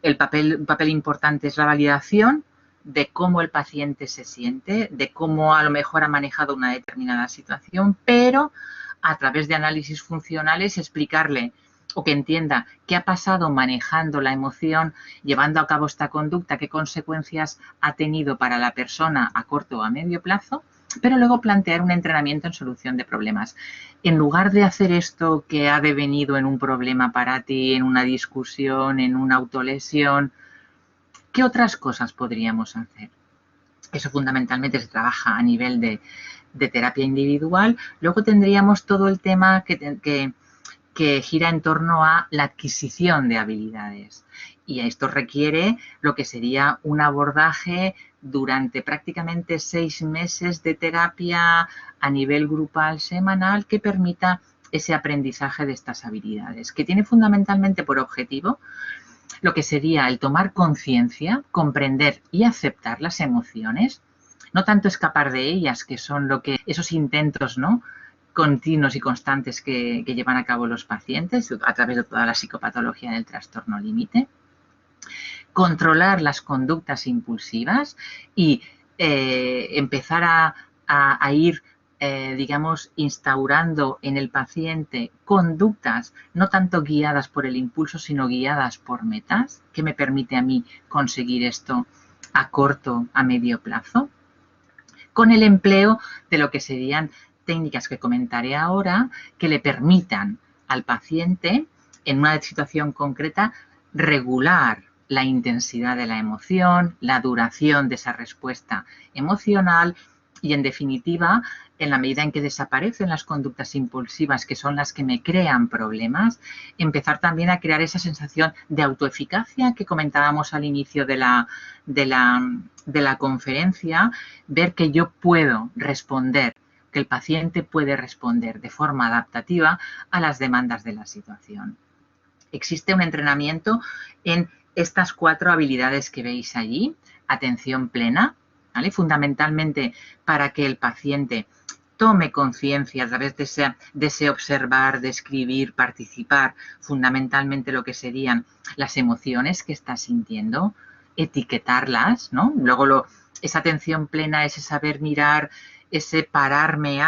un papel importante es la validación de cómo el paciente se siente, de cómo a lo mejor ha manejado una determinada situación, pero a través de análisis funcionales explicarle o que entienda qué ha pasado manejando la emoción, llevando a cabo esta conducta, qué consecuencias ha tenido para la persona a corto o a medio plazo, pero luego plantear un entrenamiento en solución de problemas. En lugar de hacer esto que ha devenido en un problema para ti, en una discusión, en una autolesión, ¿qué otras cosas podríamos hacer? Eso fundamentalmente se trabaja a nivel de terapia individual. Luego tendríamos todo el tema que gira en torno a la adquisición de habilidades. Y esto requiere lo que sería un abordaje durante prácticamente 6 meses de terapia a nivel grupal semanal que permita ese aprendizaje de estas habilidades, que tiene fundamentalmente por objetivo lo que sería el tomar conciencia, comprender y aceptar las emociones, no tanto escapar de ellas, que son esos intentos, ¿no?, continuos y constantes que llevan a cabo los pacientes a través de toda la psicopatología del trastorno límite, controlar las conductas impulsivas y empezar a ir, digamos, instaurando en el paciente conductas no tanto guiadas por el impulso, sino guiadas por metas, que me permite a mí conseguir esto a corto, a medio plazo, con el empleo de lo que serían técnicas que comentaré ahora que le permitan al paciente, en una situación concreta, regular la intensidad de la emoción, la duración de esa respuesta emocional y, en definitiva, en la medida en que desaparecen las conductas impulsivas, que son las que me crean problemas, empezar también a crear esa sensación de autoeficacia que comentábamos al inicio de la conferencia, ver que yo puedo responder, que el paciente puede responder de forma adaptativa a las demandas de la situación. Existe un entrenamiento en estas 4 habilidades que veis allí, atención plena, ¿vale?, fundamentalmente para que el paciente tome conciencia a través de ese observar, de escribir, participar, fundamentalmente lo que serían las emociones que está sintiendo, etiquetarlas, ¿no? Luego esa atención plena, ese saber mirar, ese pararme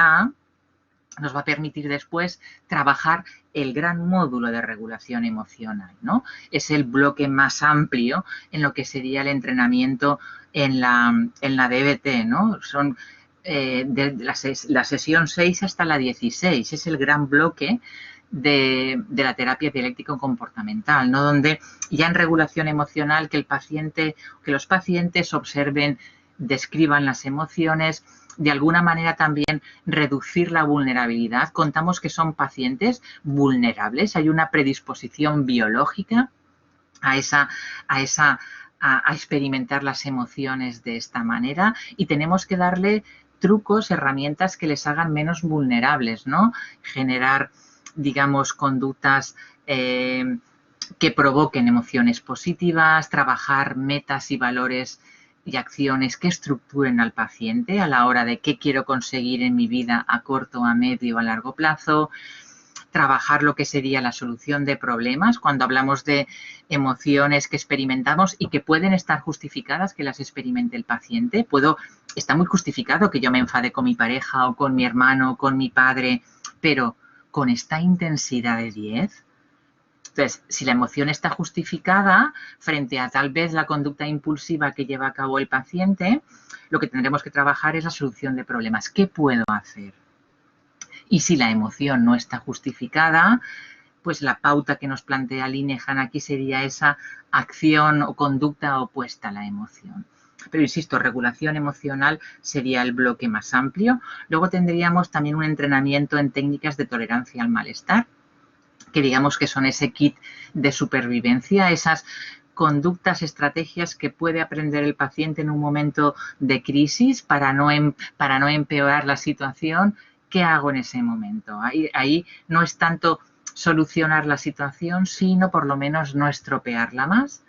nos va a permitir después trabajar el gran módulo de regulación emocional, ¿no? Es el bloque más amplio en lo que sería el entrenamiento en la DBT, ¿no? Son de la sesión 6 hasta la 16, es el gran bloque de la terapia dialéctico-comportamental, ¿no?, donde ya en regulación emocional que los pacientes observen, describan las emociones, de alguna manera también reducir la vulnerabilidad. Contamos que son pacientes vulnerables, hay una predisposición biológica a a experimentar las emociones de esta manera y tenemos que darle trucos, herramientas que les hagan menos vulnerables, ¿no? Generar, digamos, conductas que provoquen emociones positivas, trabajar metas y valores y acciones que estructuren al paciente a la hora de qué quiero conseguir en mi vida a corto, a medio, a largo plazo, trabajar lo que sería la solución de problemas cuando hablamos de emociones que experimentamos y que pueden estar justificadas que las experimente el paciente. Está muy justificado que yo me enfade con mi pareja o con mi hermano o con mi padre, pero con esta intensidad de 10. Entonces, si la emoción está justificada frente a tal vez la conducta impulsiva que lleva a cabo el paciente, lo que tendremos que trabajar es la solución de problemas. ¿Qué puedo hacer? Y si la emoción no está justificada, pues la pauta que nos plantea Linehan aquí sería esa acción o conducta opuesta a la emoción. Pero insisto, regulación emocional sería el bloque más amplio. Luego tendríamos también un entrenamiento en técnicas de tolerancia al malestar, que digamos que son ese kit de supervivencia, esas conductas, estrategias que puede aprender el paciente en un momento de crisis para no empeorar la situación. ¿Qué hago en ese momento? Ahí no es tanto solucionar la situación, sino por lo menos no estropearla más.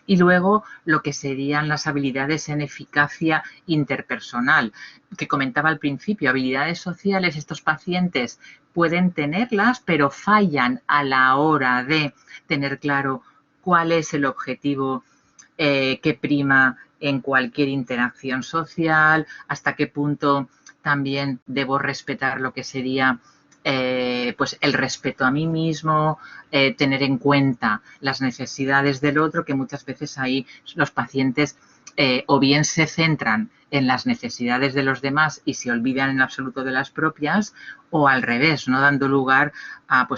Y luego lo que serían las habilidades en eficacia interpersonal, que comentaba al principio, habilidades sociales, estos pacientes pueden tenerlas, pero fallan a la hora de tener claro cuál es el objetivo que prima en cualquier interacción social, hasta qué punto también debo respetar lo que sería pues el respeto a mí mismo, tener en cuenta las necesidades del otro, que muchas veces ahí los pacientes o bien se centran en las necesidades de los demás y se olvidan en absoluto de las propias, o al revés, no dando lugar a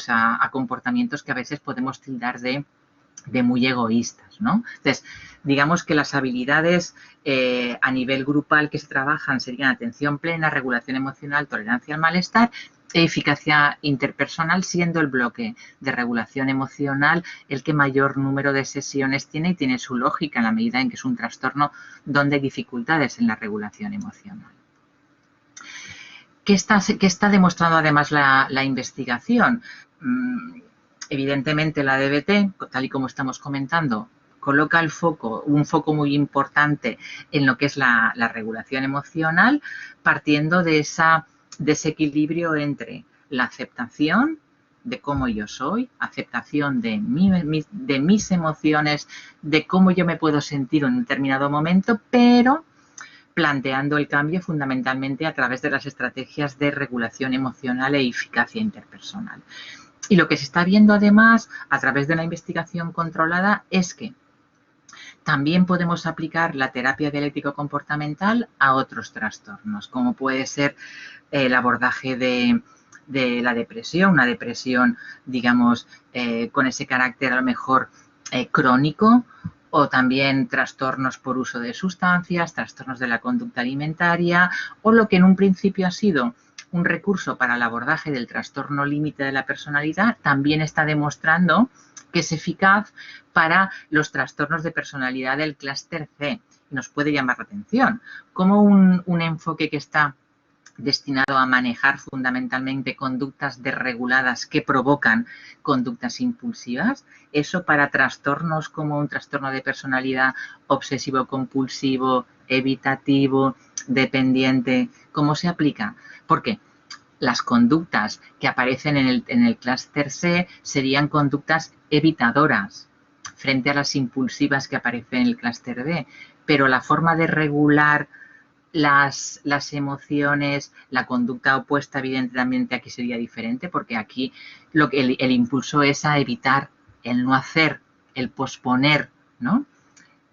comportamientos que a veces podemos tildar de muy egoístas, ¿no? Entonces, digamos que las habilidades a nivel grupal que se trabajan serían atención plena, regulación emocional, tolerancia al malestar e eficacia interpersonal, siendo el bloque de regulación emocional el que mayor número de sesiones tiene y tiene su lógica en la medida en que es un trastorno donde hay dificultades en la regulación emocional. ¿Qué está demostrando además la investigación? Evidentemente la DBT, tal y como estamos comentando, coloca un foco muy importante en lo que es la regulación emocional, partiendo de ese equilibrio entre la aceptación de cómo yo soy, aceptación de mis emociones, de cómo yo me puedo sentir en un determinado momento, pero planteando el cambio fundamentalmente a través de las estrategias de regulación emocional e eficacia interpersonal. Y lo que se está viendo además a través de la investigación controlada es que también podemos aplicar la terapia dialéctico-comportamental a otros trastornos, como puede ser el abordaje de la depresión, una depresión, digamos, con ese carácter a lo mejor crónico, o también trastornos por uso de sustancias, trastornos de la conducta alimentaria, o lo que en un principio ha sido un recurso para el abordaje del trastorno límite de la personalidad, también está demostrando que es eficaz para los trastornos de personalidad del clúster C. Nos puede llamar la atención como un enfoque que está destinado a manejar fundamentalmente conductas desreguladas que provocan conductas impulsivas. Eso para trastornos como un trastorno de personalidad obsesivo-compulsivo, evitativo, dependiente, ¿cómo se aplica? Porque las conductas que aparecen en el clúster C serían conductas evitadoras frente a las impulsivas que aparecen en el clúster D, pero la forma de regular las emociones, la conducta opuesta evidentemente aquí sería diferente, porque aquí el impulso es a evitar, el no hacer, el posponer, ¿no?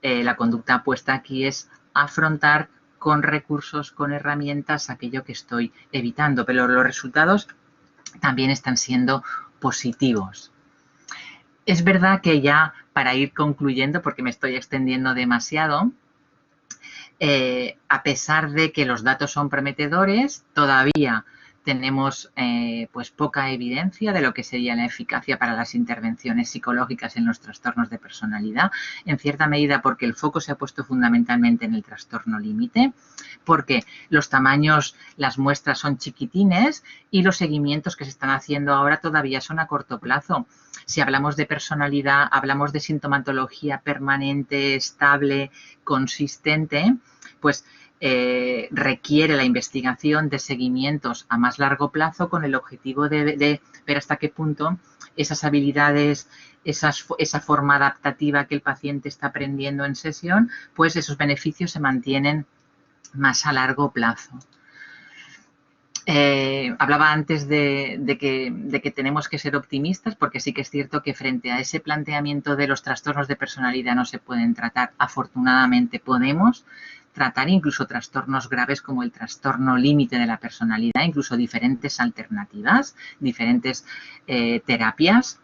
La conducta opuesta aquí es afrontar con recursos, con herramientas, aquello que estoy evitando, pero los resultados también están siendo positivos. Es verdad que ya, para ir concluyendo, porque me estoy extendiendo demasiado, a pesar de que los datos son prometedores, todavía tenemos pues poca evidencia de lo que sería la eficacia para las intervenciones psicológicas en los trastornos de personalidad, en cierta medida porque el foco se ha puesto fundamentalmente en el trastorno límite, porque los tamaños, las muestras son chiquitines y los seguimientos que se están haciendo ahora todavía son a corto plazo. Si hablamos de personalidad, hablamos de sintomatología permanente, estable, consistente, pues requiere la investigación de seguimientos a más largo plazo con el objetivo de ver hasta qué punto esas habilidades, esa forma adaptativa que el paciente está aprendiendo en sesión, pues esos beneficios se mantienen más a largo plazo. Hablaba antes de que tenemos que ser optimistas, porque sí que es cierto que frente a ese planteamiento de los trastornos de personalidad no se pueden tratar, afortunadamente podemos tratar incluso trastornos graves como el trastorno límite de la personalidad, incluso diferentes alternativas, diferentes terapias.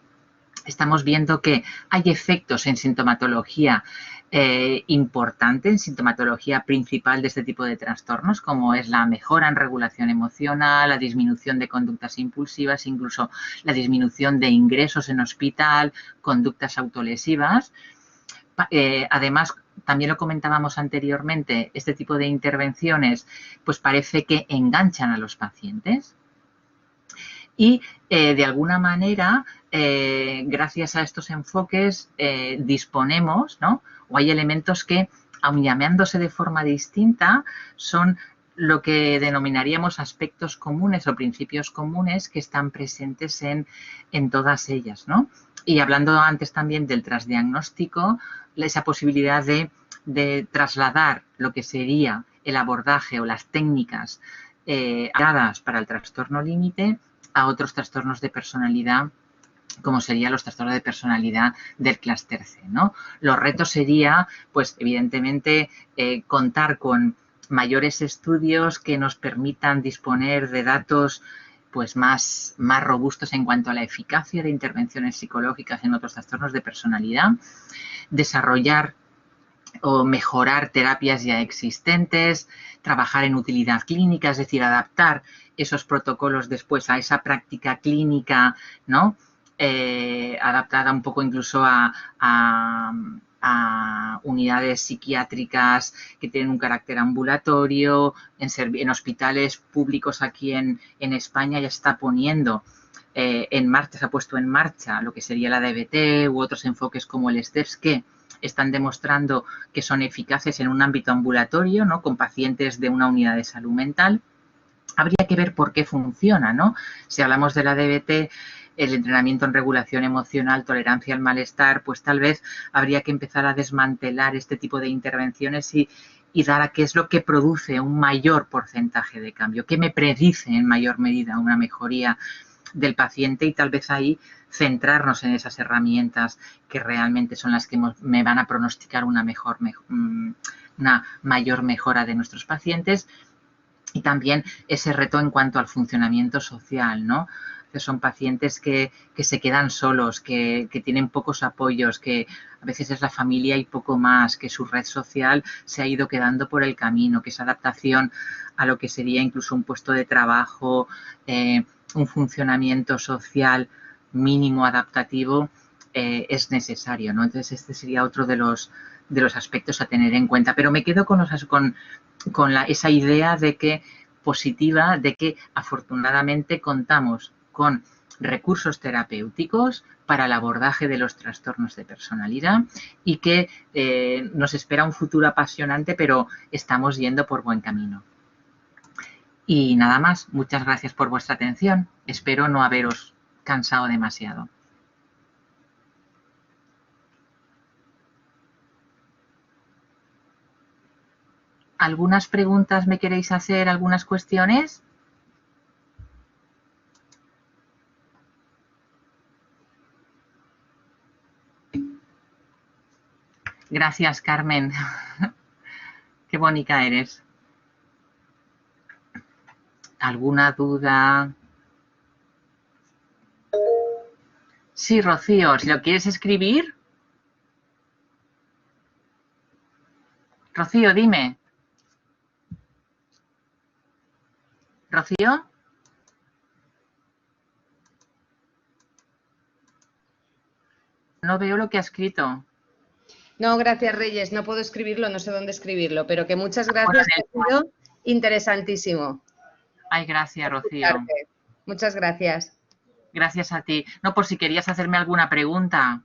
Estamos viendo que hay efectos en sintomatología importante, en sintomatología principal de este tipo de trastornos, como es la mejora en regulación emocional, la disminución de conductas impulsivas, incluso la disminución de ingresos en hospital, conductas autolesivas. Además, también lo comentábamos anteriormente, este tipo de intervenciones pues parece que enganchan a los pacientes. Y de alguna manera, gracias a estos enfoques, disponemos, ¿no? O hay elementos que, aun llamándose de forma distinta, son lo que denominaríamos aspectos comunes o principios comunes que están presentes en todas ellas, ¿no? Y hablando antes también del transdiagnóstico, esa posibilidad de trasladar lo que sería el abordaje o las técnicas dadas para el trastorno límite a otros trastornos de personalidad, como serían los trastornos de personalidad del clúster C, ¿no? Los retos sería, pues, evidentemente, contar con mayores estudios que nos permitan disponer de datos pues más robustos en cuanto a la eficacia de intervenciones psicológicas en otros trastornos de personalidad, desarrollar o mejorar terapias ya existentes, trabajar en utilidad clínica, es decir, adaptar esos protocolos después a esa práctica clínica, ¿no? Adaptada un poco incluso a unidades psiquiátricas que tienen un carácter ambulatorio, en hospitales públicos aquí en España ya está poniendo en marcha, se ha puesto en marcha lo que sería la DBT u otros enfoques como el STEPS que están demostrando que son eficaces en un ámbito ambulatorio, ¿no? Con pacientes de una unidad de salud mental. Habría que ver por qué funciona, ¿no? Si hablamos de la DBT, el entrenamiento en regulación emocional, tolerancia al malestar, pues tal vez habría que empezar a desmantelar este tipo de intervenciones y dar a qué es lo que produce un mayor porcentaje de cambio, qué me predice en mayor medida una mejoría del paciente y tal vez ahí centrarnos en esas herramientas que realmente son las que me van a pronosticar una mayor mejora de nuestros pacientes y también ese reto en cuanto al funcionamiento social, ¿no? Que son pacientes que se quedan solos, que tienen pocos apoyos, que a veces es la familia y poco más, que su red social se ha ido quedando por el camino, que esa adaptación a lo que sería incluso un puesto de trabajo, un funcionamiento social mínimo adaptativo es necesario, ¿no? Entonces este sería otro de los aspectos a tener en cuenta. Pero me quedo con esa idea de que positiva de que afortunadamente contamos con recursos terapéuticos para el abordaje de los trastornos de personalidad y que nos espera un futuro apasionante, pero estamos yendo por buen camino. Y nada más, muchas gracias por vuestra atención. Espero no haberos cansado demasiado. ¿Algunas preguntas me queréis hacer? ¿Algunas cuestiones? Gracias, Carmen. Qué bonita eres. ¿Alguna duda? Sí, Rocío, si lo quieres escribir. Rocío, dime. ¿Rocío? No veo lo que ha escrito. No, gracias Reyes, no puedo escribirlo, no sé dónde escribirlo, pero que muchas Bueno, gracias, que ha sido interesantísimo. Ay, gracias, Rocío. Escucharte. Muchas gracias. Gracias a ti. No, por si querías hacerme alguna pregunta.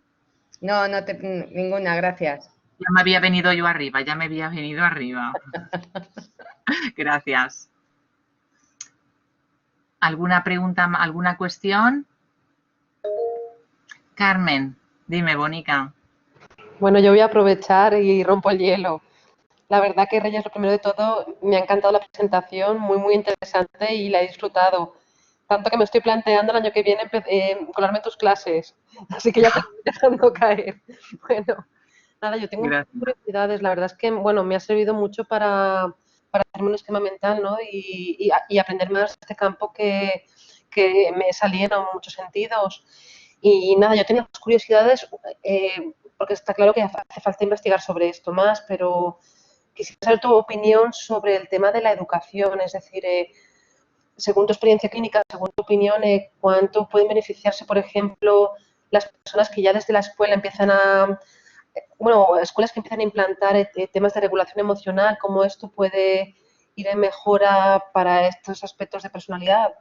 No, ninguna, gracias. Ya me había venido yo arriba, ya me había venido arriba. Gracias. ¿Alguna pregunta, alguna cuestión? Carmen, dime, Bonica. Bueno, yo voy a aprovechar y rompo el hielo. La verdad que Reyes, lo primero de todo, me ha encantado la presentación, muy, muy interesante y la he disfrutado. Tanto que me estoy planteando el año que viene colarme en tus clases. Así que ya te estoy dejando caer. Bueno, nada, yo tengo muchas curiosidades. La verdad es que, bueno, me ha servido mucho para hacerme un esquema mental, ¿no? Y aprender más de este campo que me salieron en muchos sentidos. Y nada, yo tengo muchas curiosidades, porque está claro que hace falta investigar sobre esto más, pero quisiera saber tu opinión sobre el tema de la educación, es decir, según tu experiencia clínica, según tu opinión, ¿cuánto pueden beneficiarse, por ejemplo, las personas que ya desde la escuela empiezan bueno, escuelas que empiezan a implantar temas de regulación emocional, cómo esto puede ir en mejora para estos aspectos de personalidad?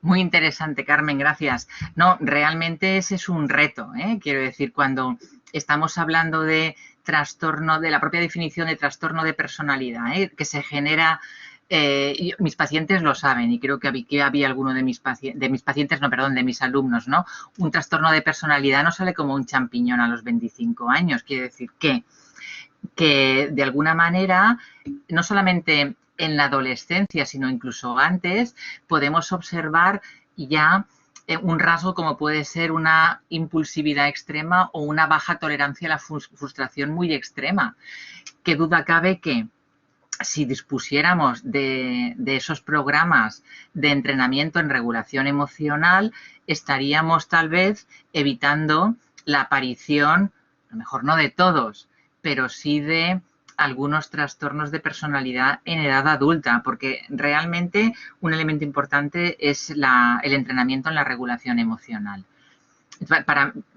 Muy interesante, Carmen, gracias. No, realmente ese es un reto, ¿eh? Quiero decir, cuando estamos hablando de trastorno, de la propia definición de trastorno de personalidad, que se genera, mis pacientes lo saben y creo que había alguno de mis pacientes, no, perdón, de mis alumnos, ¿no? Un trastorno de personalidad no sale como un champiñón a los 25 años, quiere decir que de alguna manera, no solamente en la adolescencia, sino incluso antes, podemos observar ya un rasgo como puede ser una impulsividad extrema o una baja tolerancia a la frustración muy extrema. Qué duda cabe que si dispusiéramos de esos programas de entrenamiento en regulación emocional, estaríamos tal vez evitando la aparición, a lo mejor no de todos, pero sí de algunos trastornos de personalidad en edad adulta, porque realmente un elemento importante es el entrenamiento en la regulación emocional.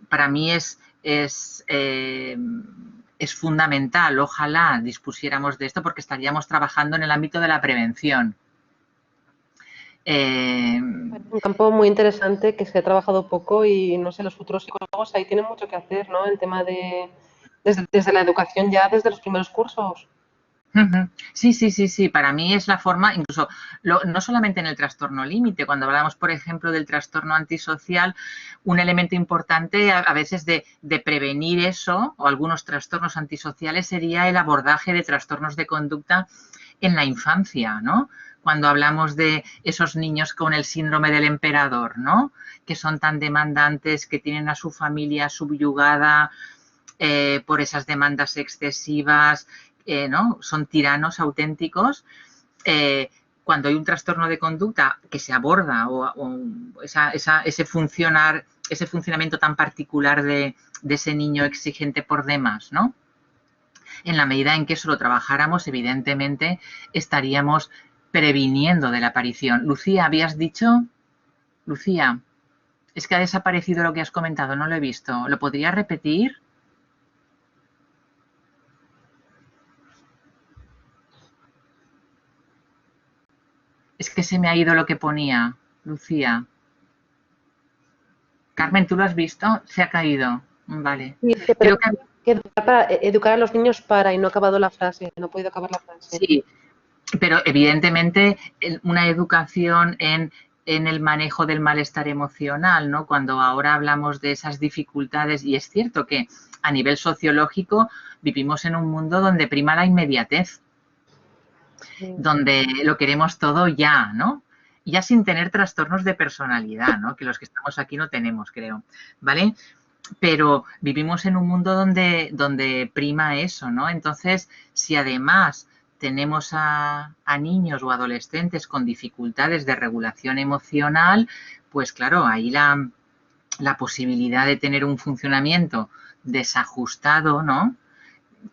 Para mí es fundamental, ojalá dispusiéramos de esto porque estaríamos trabajando en el ámbito de la prevención. Un campo muy interesante que se ha trabajado poco y, no sé, los futuros psicólogos ahí tienen mucho que hacer, ¿no? El tema desde la educación ya, desde los primeros cursos. Sí. Para mí es la forma, incluso no solamente en el trastorno límite, cuando hablamos, por ejemplo, del trastorno antisocial, un elemento importante a veces de prevenir eso o algunos trastornos antisociales sería el abordaje de trastornos de conducta en la infancia, ¿no? Cuando hablamos de esos niños con el síndrome del emperador, ¿no? Que son tan demandantes, que tienen a su familia subyugada por esas demandas excesivas, ¿no? Son tiranos auténticos. Cuando hay un trastorno de conducta que se aborda o ese funcionamiento tan particular de ese niño exigente por demás, ¿no? En la medida en que eso lo trabajáramos, evidentemente estaríamos previniendo de la aparición. Lucía, ¿habías dicho? Lucía, es que ha desaparecido lo que has comentado, no lo he visto. ¿Lo podrías repetir? Es que se me ha ido lo que ponía, Lucía. Carmen, ¿tú lo has visto? Se ha caído. Vale. Sí, pero creo que educar a los niños y no he acabado la frase, no he podido acabar la frase. Sí, pero evidentemente una educación en el manejo del malestar emocional, ¿no? Cuando ahora hablamos de esas dificultades, y es cierto que a nivel sociológico vivimos en un mundo donde prima la inmediatez, donde lo queremos todo ya, ¿no? Ya sin tener trastornos de personalidad, ¿no? Que los que estamos aquí no tenemos, creo, ¿vale? Pero vivimos en un mundo donde prima eso, ¿no? Entonces, si además tenemos a niños o adolescentes con dificultades de regulación emocional, pues claro, ahí la posibilidad de tener un funcionamiento desajustado, ¿no?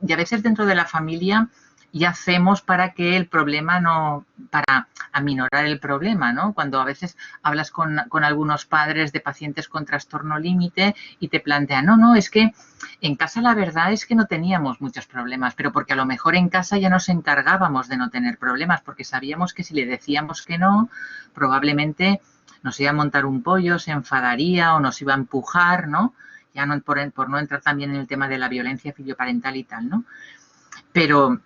Y a veces dentro de la familia y hacemos para que el problema no, para aminorar el problema, ¿no? Cuando a veces hablas con algunos padres de pacientes con trastorno límite y te plantean, no, es que en casa la verdad es que no teníamos muchos problemas, pero porque a lo mejor en casa ya nos encargábamos de no tener problemas, porque sabíamos que si le decíamos que no, probablemente nos iba a montar un pollo, se enfadaría o nos iba a empujar, ¿no? Ya no, por no entrar también en el tema de la violencia filioparental y tal, ¿no? Pero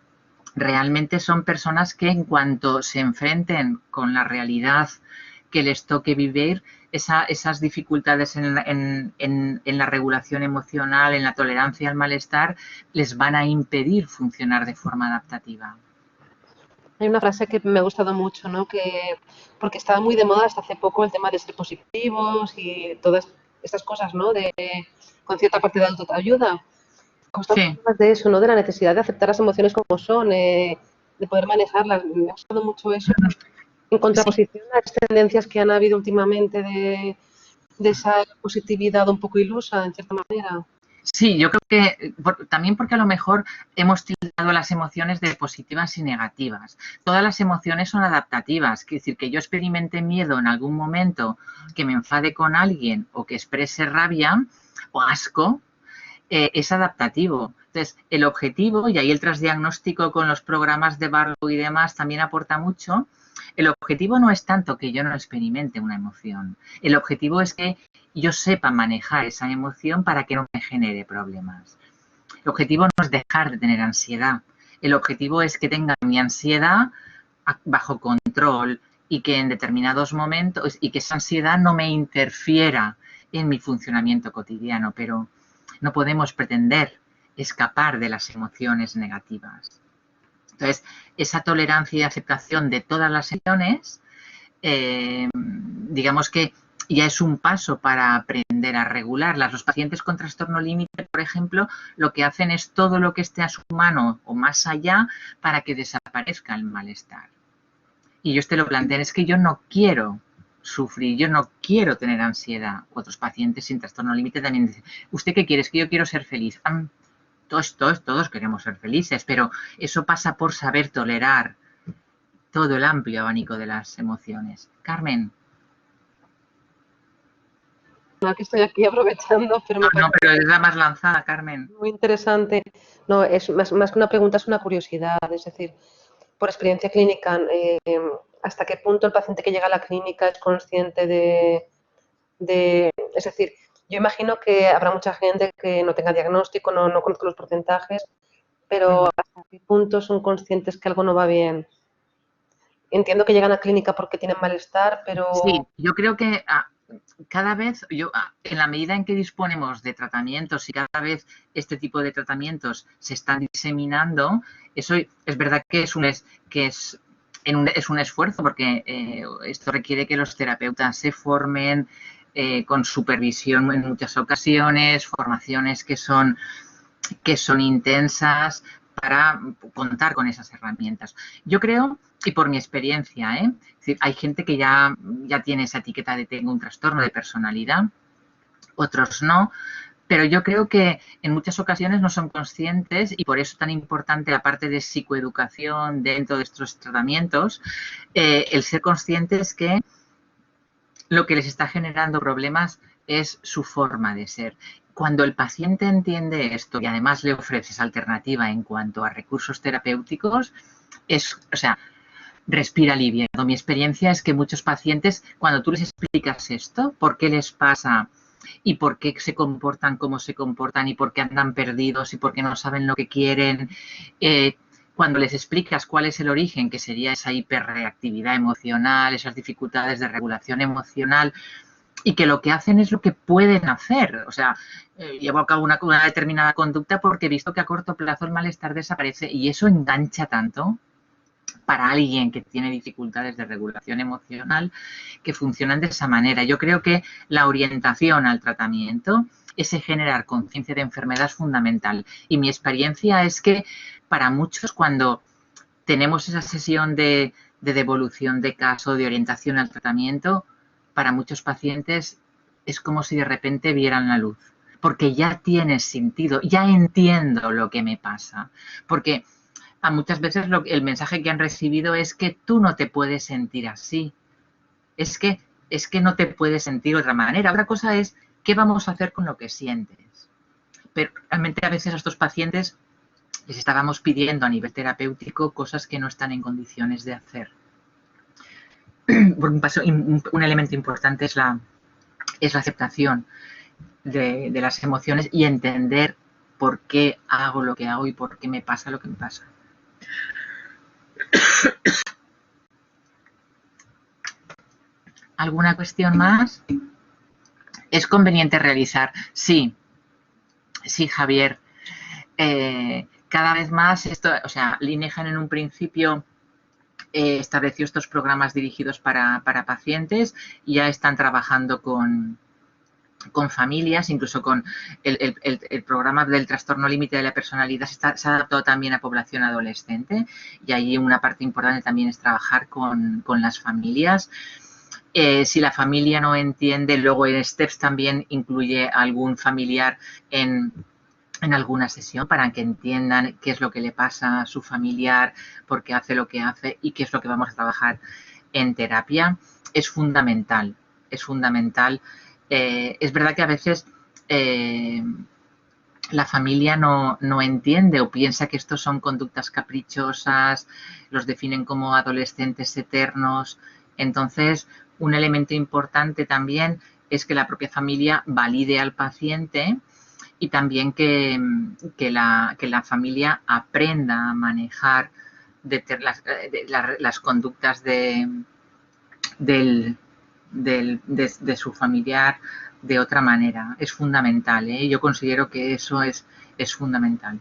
realmente son personas que en cuanto se enfrenten con la realidad que les toque vivir, esas dificultades en la regulación emocional, en la tolerancia al malestar, les van a impedir funcionar de forma adaptativa. Hay una frase que me ha gustado mucho, ¿no? Porque estaba muy de moda hasta hace poco el tema de ser positivos y todas estas cosas, ¿no? Con cierta parte de autoayuda. Constante más de eso, ¿no? De la necesidad de aceptar las emociones como son, de poder manejarlas. Me ha gustado mucho eso. En contraposición a las tendencias que han habido últimamente de esa positividad un poco ilusa, en cierta manera. Sí, yo creo que también porque a lo mejor hemos tildado las emociones de positivas y negativas. Todas las emociones son adaptativas, es decir, que yo experimente miedo en algún momento, que me enfade con alguien o que exprese rabia o asco, es adaptativo. Entonces, el objetivo, y ahí el transdiagnóstico con los programas de Barlow y demás también aporta mucho, el objetivo no es tanto que yo no experimente una emoción. El objetivo es que yo sepa manejar esa emoción para que no me genere problemas. El objetivo no es dejar de tener ansiedad. El objetivo es que tenga mi ansiedad bajo control y que en determinados momentos, y que esa ansiedad no me interfiera en mi funcionamiento cotidiano, pero no podemos pretender escapar de las emociones negativas. Entonces, esa tolerancia y aceptación de todas las emociones, digamos que ya es un paso para aprender a regularlas. Los pacientes con trastorno límite, por ejemplo, lo que hacen es todo lo que esté a su mano o más allá para que desaparezca el malestar. Y ellos te lo plantean, es que yo no quiero sufrir, yo no quiero tener ansiedad. Otros pacientes sin trastorno límite también dicen, ¿usted qué quiere? Es que yo quiero ser feliz. Todos queremos ser felices, pero eso pasa por saber tolerar todo el amplio abanico de las emociones. Carmen. No, que estoy aquí aprovechando, pero me No, pero es la más lanzada, Carmen. muy interesante. No, es más que una pregunta, es una curiosidad. Es decir, por experiencia clínica, ¿hasta qué punto el paciente que llega a la clínica es consciente es decir, yo imagino que habrá mucha gente que no tenga diagnóstico, no conozco los porcentajes, pero ¿hasta qué punto son conscientes que algo no va bien? Entiendo que llegan a clínica porque tienen malestar, pero... Sí, yo creo que cada vez, en la medida en que disponemos de tratamientos y cada vez este tipo de tratamientos se están diseminando, eso es verdad que es un esfuerzo porque esto requiere que los terapeutas se formen con supervisión en muchas ocasiones, formaciones que son intensas para contar con esas herramientas. Yo creo, y por mi experiencia, es decir, hay gente que ya tiene esa etiqueta de tengo un trastorno de personalidad, otros no, pero yo creo que en muchas ocasiones no son conscientes y por eso es tan importante la parte de psicoeducación dentro de estos tratamientos, el ser conscientes que lo que les está generando problemas es su forma de ser. Cuando el paciente entiende esto y además le ofreces alternativa en cuanto a recursos terapéuticos, respira aliviado. Mi experiencia es que muchos pacientes, cuando tú les explicas esto, por qué les pasa y por qué se comportan como se comportan y por qué andan perdidos y por qué no saben lo que quieren, cuando les explicas cuál es el origen, que sería esa hiperreactividad emocional, esas dificultades de regulación emocional, y que lo que hacen es lo que pueden hacer. O sea, llevo a cabo una determinada conducta porque he visto que a corto plazo el malestar desaparece y eso engancha tanto para alguien que tiene dificultades de regulación emocional que funcionan de esa manera. Yo creo que la orientación al tratamiento, ese generar conciencia de enfermedad es fundamental. Y mi experiencia es que para muchos cuando tenemos esa sesión de devolución de caso, de orientación al tratamiento, para muchos pacientes es como si de repente vieran la luz, porque ya tiene sentido, ya entiendo lo que me pasa, porque a muchas veces el mensaje que han recibido es que tú no te puedes sentir así. Es que no te puedes sentir de otra manera. Otra cosa es qué vamos a hacer con lo que sientes. Pero realmente a veces a estos pacientes les estábamos pidiendo a nivel terapéutico cosas que no están en condiciones de hacer. Un elemento importante es la aceptación de las emociones y entender por qué hago lo que hago y por qué me pasa lo que me pasa. ¿Alguna cuestión más? ¿Es conveniente realizar? Sí, Javier. Cada vez más esto, o sea, Linehan en un principio estableció estos programas dirigidos para pacientes y ya están trabajando con familias, incluso con el programa del trastorno límite de la personalidad se ha adaptado también a población adolescente y ahí una parte importante también es trabajar con las familias. Si la familia no entiende, luego en STEPS también incluye algún familiar en alguna sesión para que entiendan qué es lo que le pasa a su familiar, por qué hace lo que hace y qué es lo que vamos a trabajar en terapia. Es fundamental, es fundamental. Es verdad que a veces la familia no entiende o piensa que estos son conductas caprichosas, los definen como adolescentes eternos. Entonces, un elemento importante también es que la propia familia valide al paciente y también que la familia aprenda a manejar las conductas de su familiar de otra manera. Es fundamental, ¿eh? Yo considero que eso es fundamental.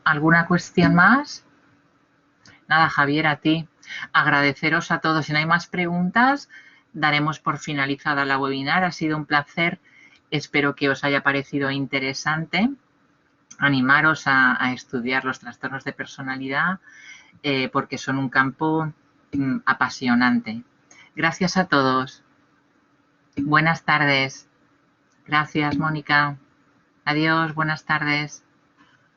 ¿Alguna cuestión más? Nada, Javier, a ti. Agradeceros a todos. Si no hay más preguntas, daremos por finalizada la webinar. Ha sido un placer. Espero que os haya parecido interesante. Animaros a estudiar los trastornos de personalidad porque son un campo apasionante. Gracias a todos. Buenas tardes. Gracias, Mónica. Adiós, buenas tardes.